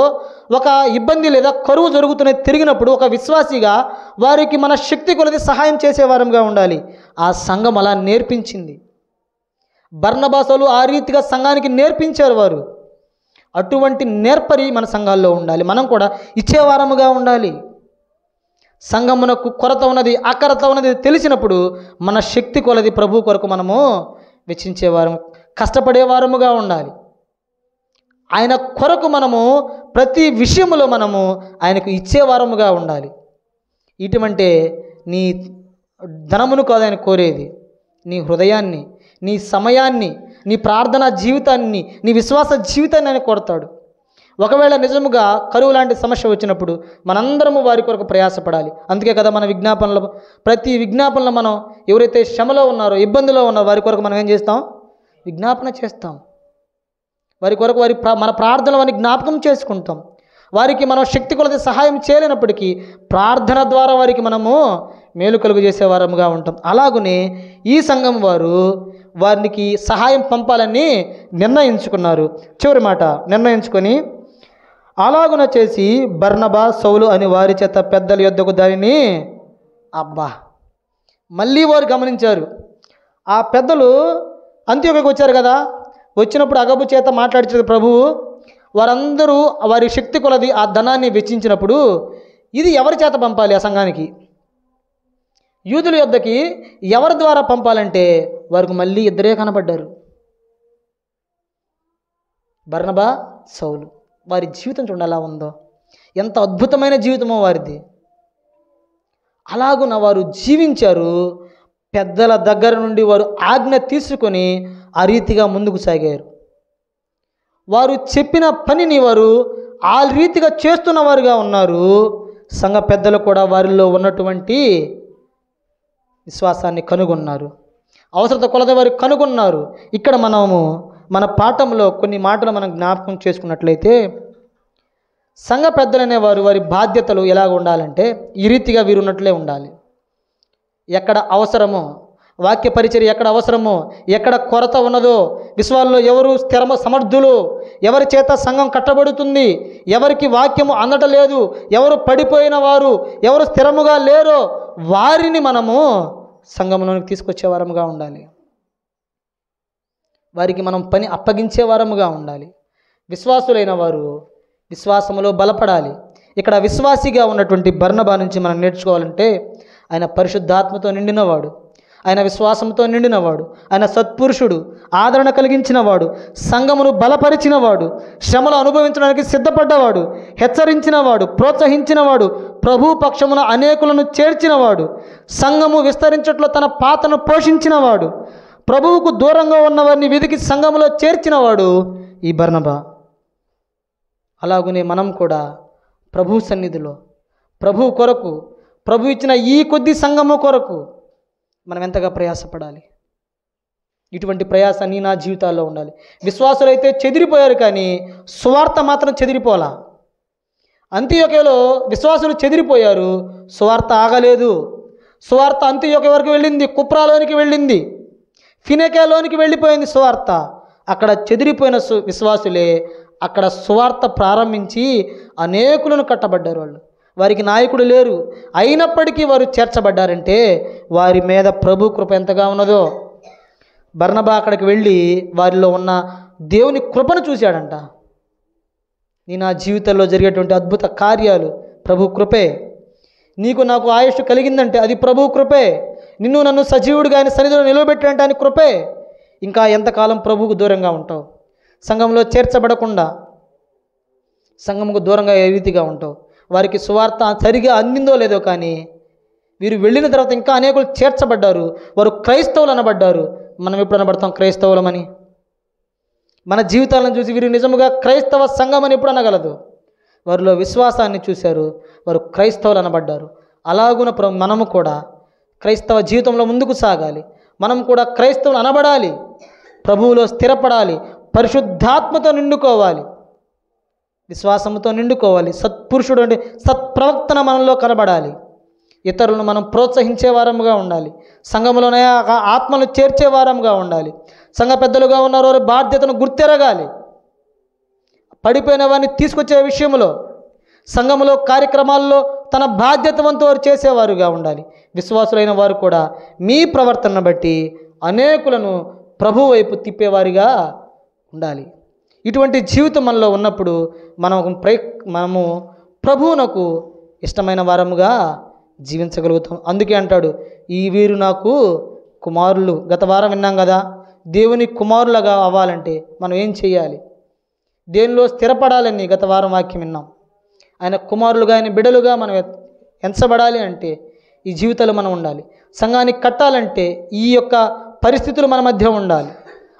ఒక ఇబ్బంది లేదా కరువు జరుగుతున్నది తిరిగినప్పుడు ఒక విశ్వాసిగా వారికి మన శక్తి కొలది సహాయం చేసేవారంగా ఉండాలి. ఆ సంఘం అలా నేర్పించింది. బర్నబాసలు ఆ రీతిగా సంఘానికి నేర్పించారు వారు. అటువంటి నేర్పరి మన సంఘాల్లో ఉండాలి. మనం కూడా ఇచ్చేవారముగా ఉండాలి. సంఘమునకు కొరత ఉన్నది, అకరత ఉన్నది తెలిసినప్పుడు మన శక్తి కొలది ప్రభు కొరకు మనము వెచ్చించేవారము, కష్టపడేవారముగా ఉండాలి. ఆయన కొరకు మనము ప్రతి విషయములో మనము ఆయనకు ఇచ్చేవారముగా ఉండాలి. ఇటువంటి నీ ధనమును కాదు ఆయన కోరేది, నీ హృదయాన్ని, నీ సమయాన్ని, నీ ప్రార్థనా జీవితాన్ని, నీ విశ్వాస జీవితాన్ని ఆయన కోరుతాడు. ఒకవేళ నిజముగా కరువు లాంటి సమస్య వచ్చినప్పుడు మనందరము వారి కొరకు ప్రయాసపడాలి. అందుకే కదా మన విజ్ఞాపనలో, ప్రతి విజ్ఞాపనలో మనం ఎవరైతే శ్రమలో ఉన్నారో, ఇబ్బందిలో ఉన్నారో వారి కొరకు మనం ఏం చేస్తాం? విజ్ఞాపన చేస్తాం. వారి కొరకు మన ప్రార్థనలు జ్ఞాపకం చేసుకుంటాం. వారికి మనం శక్తి కొలది సహాయం చేయలేనప్పటికీ ప్రార్థన ద్వారా వారికి మనము మేలు కలుగు చేసేవారముగా ఉంటాం. అలాగునే ఈ సంఘం వారు వారికి సహాయం పంపాలని నిర్ణయించుకున్నారు. చివరి మాట, నిర్ణయించుకొని అలాగున చేసి బర్నబా, సౌలు అని వారి చేత పెద్దల యొద్దకు దానిని మళ్ళీ వారు గమనించారు. ఆ పెద్దలు అంత్యోక్యకు వచ్చారు కదా, వచ్చినప్పుడు అగబు చేత మాట్లాడించారు ప్రభువు. వారందరూ వారి శక్తి కొలది ఆ ధనాన్ని వెచ్చించినప్పుడు ఇది ఎవరి చేత పంపాలి? ఆ సంఘానికి యూదుల యొద్దకి ఎవరి ద్వారా పంపాలంటే వారికి మళ్ళీ ఇద్దరే కనబడ్డారు, బర్నబా, సౌలు. వారి జీవితం చూడండి ఎలా ఉందో, ఎంత అద్భుతమైన జీవితమో వారిది. అలాగున వారు జీవించారు. పెద్దల దగ్గర నుండి వారు ఆజ్ఞ తీసుకొని ఆ రీతిగా ముందుకు సాగారు. వారు చెప్పిన పనిని వారు ఆ రీతిగా చేస్తున్నవారుగా ఉన్నారు. సంఘ పెద్దలు కూడా వారిలో ఉన్నటువంటి విశ్వాసాన్ని కనుగొన్నారు, అవసరత కొలది వారు కనుగొన్నారు. ఇక్కడ మనము మన పాఠంలో కొన్ని మాటలు మనం జ్ఞాపకం చేసుకున్నట్లయితే, సంఘ పెద్దలనే వారి బాధ్యతలు ఎలాగ ఉండాలంటే ఈ రీతిగా వీరు ఉన్నట్లే ఉండాలి. ఎక్కడ అవసరమో, వాక్య పరిచర్య ఎక్కడ అవసరమో, ఎక్కడ కొరత ఉన్నదో, విశ్వాల్లో ఎవరు సమర్థులు, ఎవరి చేత సంఘం కట్టబడుతుంది, ఎవరికి వాక్యము అందటలేదు, ఎవరు పడిపోయిన వారు, ఎవరు స్థిరముగా లేరో వారిని మనము సంఘంలోనికి తీసుకొచ్చే వారముగా ఉండాలి. వారికి మనం పని అప్పగించే వారముగా ఉండాలి. విశ్వాసులైన వారు విశ్వాసములో బలపడాలి. ఇక్కడ విశ్వాసిగా ఉన్నటువంటి బర్నబా నుంచి మనం నేర్చుకోవాలంటే ఆయన పరిశుద్ధాత్మతో నిండినవాడు, ఆయన విశ్వాసంతో నిండినవాడు, ఆయన సత్పురుషుడు, ఆదరణ కలిగించినవాడు, సంఘమును బలపరిచినవాడు, శ్రమలు అనుభవించడానికి సిద్ధపడ్డవాడు, హెచ్చరించినవాడు, ప్రోత్సహించినవాడు, ప్రభు పక్షమున అనేకులను చేర్చినవాడు, సంఘము విస్తరించట్లో తన పాత్రను పోషించినవాడు, ప్రభువుకు దూరంగా ఉన్నవారిని వెతికి సంఘములో చేర్చినవాడు ఈ బర్నబా. అలాగునే మనం కూడా ప్రభు సన్నిధిలో, ప్రభు కొరకు, ప్రభు ఇచ్చిన ఈ కొద్ది సంఘము కొరకు మనం ఎంతగా ప్రయాసపడాలి. ఇటువంటి ప్రయాస నా జీవితాల్లో ఉండాలి. విశ్వాసులైతే చెదిరిపోయారు, కానీ సువార్త మాత్రం చెదిరిపోలా. అంతియోక్యలో విశ్వాసులు చెదిరిపోయారు, సువార్త ఆగలేదు. సువార్త అంతియోక్య వరకు వెళ్ళింది, కుప్రాలోనికి వెళ్ళింది, ఫినికేలోనికి వెళ్ళిపోయింది సువార్త. అక్కడ చెదిరిపోయిన విశ్వాసులే అక్కడ సువార్త ప్రారంభించి అనేకులను కట్టబడ్డారు. వారికి నాయకుడు లేరు, అయినప్పటికీ వారు చేర్చబడ్డారంటే వారి మీద ప్రభు కృప ఎంతగా ఉన్నదో. బర్నబా అక్కడికి వెళ్ళి వారిలో ఉన్న దేవుని కృపను చూశాడంట. నా జీవితంలో జరిగేటువంటి అద్భుత కార్యాలు ప్రభు కృపే. నీకు నాకు ఆయుష్ కలిగిందంటే అది ప్రభు కృపే. నిన్ను నన్ను సజీవుడిగా ఆయన సన్నిధిలో నిలవబెట్టాడంటే ఆయన కృపే. ఇంకా ఎంతకాలం ప్రభువుకు దూరంగా ఉంటావు? సంఘంలో చేర్చబడకుండా సంఘముకు దూరంగా ఏ రీతిగా ఉంటావు? వారికి సువార్త సరిగా అందిందో లేదో, కానీ వీరు వెళ్ళిన తర్వాత ఇంకా అనేకులు చేర్చబడ్డారు, వారు క్రైస్తవులు అనబడ్డారు. మనం ఎప్పుడు అనబడతాం క్రైస్తవులమని? మన జీవితాలను చూసి వీరు నిజముగా క్రైస్తవ సంఘం అని ఎప్పుడు అనగలదు? వారిలో విశ్వాసాన్ని చూశారు, వారు క్రైస్తవులు అనబడ్డారు. అలాగున మనము కూడా క్రైస్తవ జీవితంలో ముందుకు సాగాలి. మనం కూడా క్రైస్తవులు అనబడాలి, ప్రభువులో స్థిరపడాలి, పరిశుద్ధాత్మతో నిండుకోవాలి, విశ్వాసంతో నిండుకోవాలి. సత్పురుషుడు అంటే సత్ప్రవక్తన మనలో కనబడాలి. ఇతరులను మనం ప్రోత్సహించే వారముగా ఉండాలి. సంఘంలోనే ఆత్మను చేర్చే వారముగా ఉండాలి. సంఘ పెద్దలుగా ఉన్నారు వారి బాధ్యతను గుర్తెరగాలి. పడిపోయిన వారిని తీసుకొచ్చే విషయంలో, సంఘములో కార్యక్రమాల్లో తన బాధ్యతవంతో వారు చేసేవారుగా ఉండాలి. విశ్వాసులైన వారు కూడా మీ ప్రవర్తనను బట్టి అనేకులను ప్రభు వైపు తిప్పేవారిగా ఉండాలి. ఇటువంటి జీవితం మనలో ఉన్నప్పుడు మనము ప్రభువునకు ఇష్టమైన వారముగా జీవించగలుగుతాం. అందుకే అంటాడు, ఈ వీరు నాకు కుమారులు. గత వారం విన్నాం కదా, దేవుని కుమారులుగా అవ్వాలంటే మనం ఏం చేయాలి, దేనిలో స్థిరపడాలని గత వారం వాక్యం విన్నాం. ఆయన కుమారులుగా, ఆయన బిడ్డలుగా మనం ఎంచబడాలి అంటే ఈ జీవితాలు మనం ఉండాలి. సంఘాన్ని కట్టాలంటే ఈ యొక్క పరిస్థితులు మన మధ్య ఉండాలి.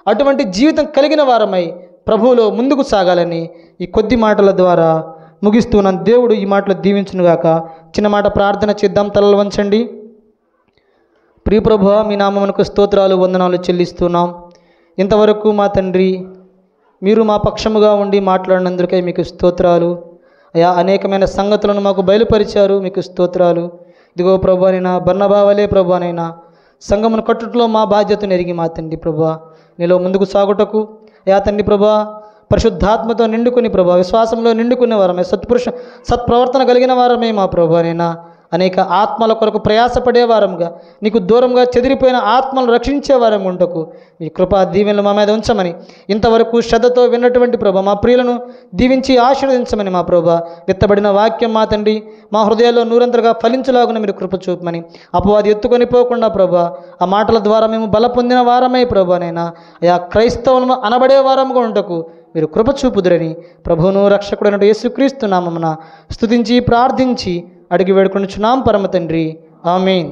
అటువంటి జీవితం కలిగిన వారమై ప్రభువులో ముందుకు సాగాలని ఈ కొద్ది మాటల ద్వారా ముగిస్తున్నాను. దేవుడు ఈ మాటలు దీవించునుగాక. చిన్న మాట ప్రార్థన చేద్దాం. తలలు వంచండి. ప్రియ ప్రభువా, మీ నామమునకు స్తోత్రాలు వందనాలు చెల్లిస్తున్నాం. ఇంతవరకు మా తండ్రి మీరు మా పక్షముగా ఉండి మాట్లాడినందుకై మీకు స్తోత్రాలు అయా. అనేకమైన సంగతులను మాకు బయలుపరిచారు, మీకు స్తోత్రాలు. ఇదిగో ప్రభువనైనా బర్నబావలే ప్రభువనైనా సంఘమును కట్టుటలో మా బాధ్యతను ఎరిగి మా తండ్రి ప్రభువా నీలో ముందుకు సాగుటకు అయా తండ్రి ప్రభువా పరిశుద్ధాత్మతో నిండుకుని ప్రభువా విశ్వాసంలో నిండుకునే వారమే, సత్ప్రవర్తన కలిగిన వారమే మా ప్రభువనైనా అనేక ఆత్మల కొరకు ప్రయాసపడే వారముగా, నీకు దూరంగా చెదిరిపోయిన ఆత్మలను రక్షించే వారం ఉంటకు మీ కృపా దీవెనలు మా మీద ఉంచమని, ఇంతవరకు శ్రద్ధతో విన్నటువంటి ప్రభా మా ప్రియులను దీవించి ఆశీర్వదించమని మా ప్రభా, విత్తబడిన వాక్యం మా తండ్రి మా హృదయాల్లో నూరంతలుగా ఫలించలాగున మీరు కృప చూపమని, అపవాది ఎత్తుకొని పోకుండా ప్రభా ఆ మాటల ద్వారా మేము బల పొందిన వారమై ప్రభానైనా అయా క్రైస్తవులను అనబడే వారముగా ఉంటకు మీరు కృప చూపుదురని ప్రభువును రక్షకుడైన యేసుక్రీస్తు నామమున స్తుతించి ప్రార్థించి అడిగి వేడుకొనుచున్నాం పరమ తండ్రి. ఆమేన్.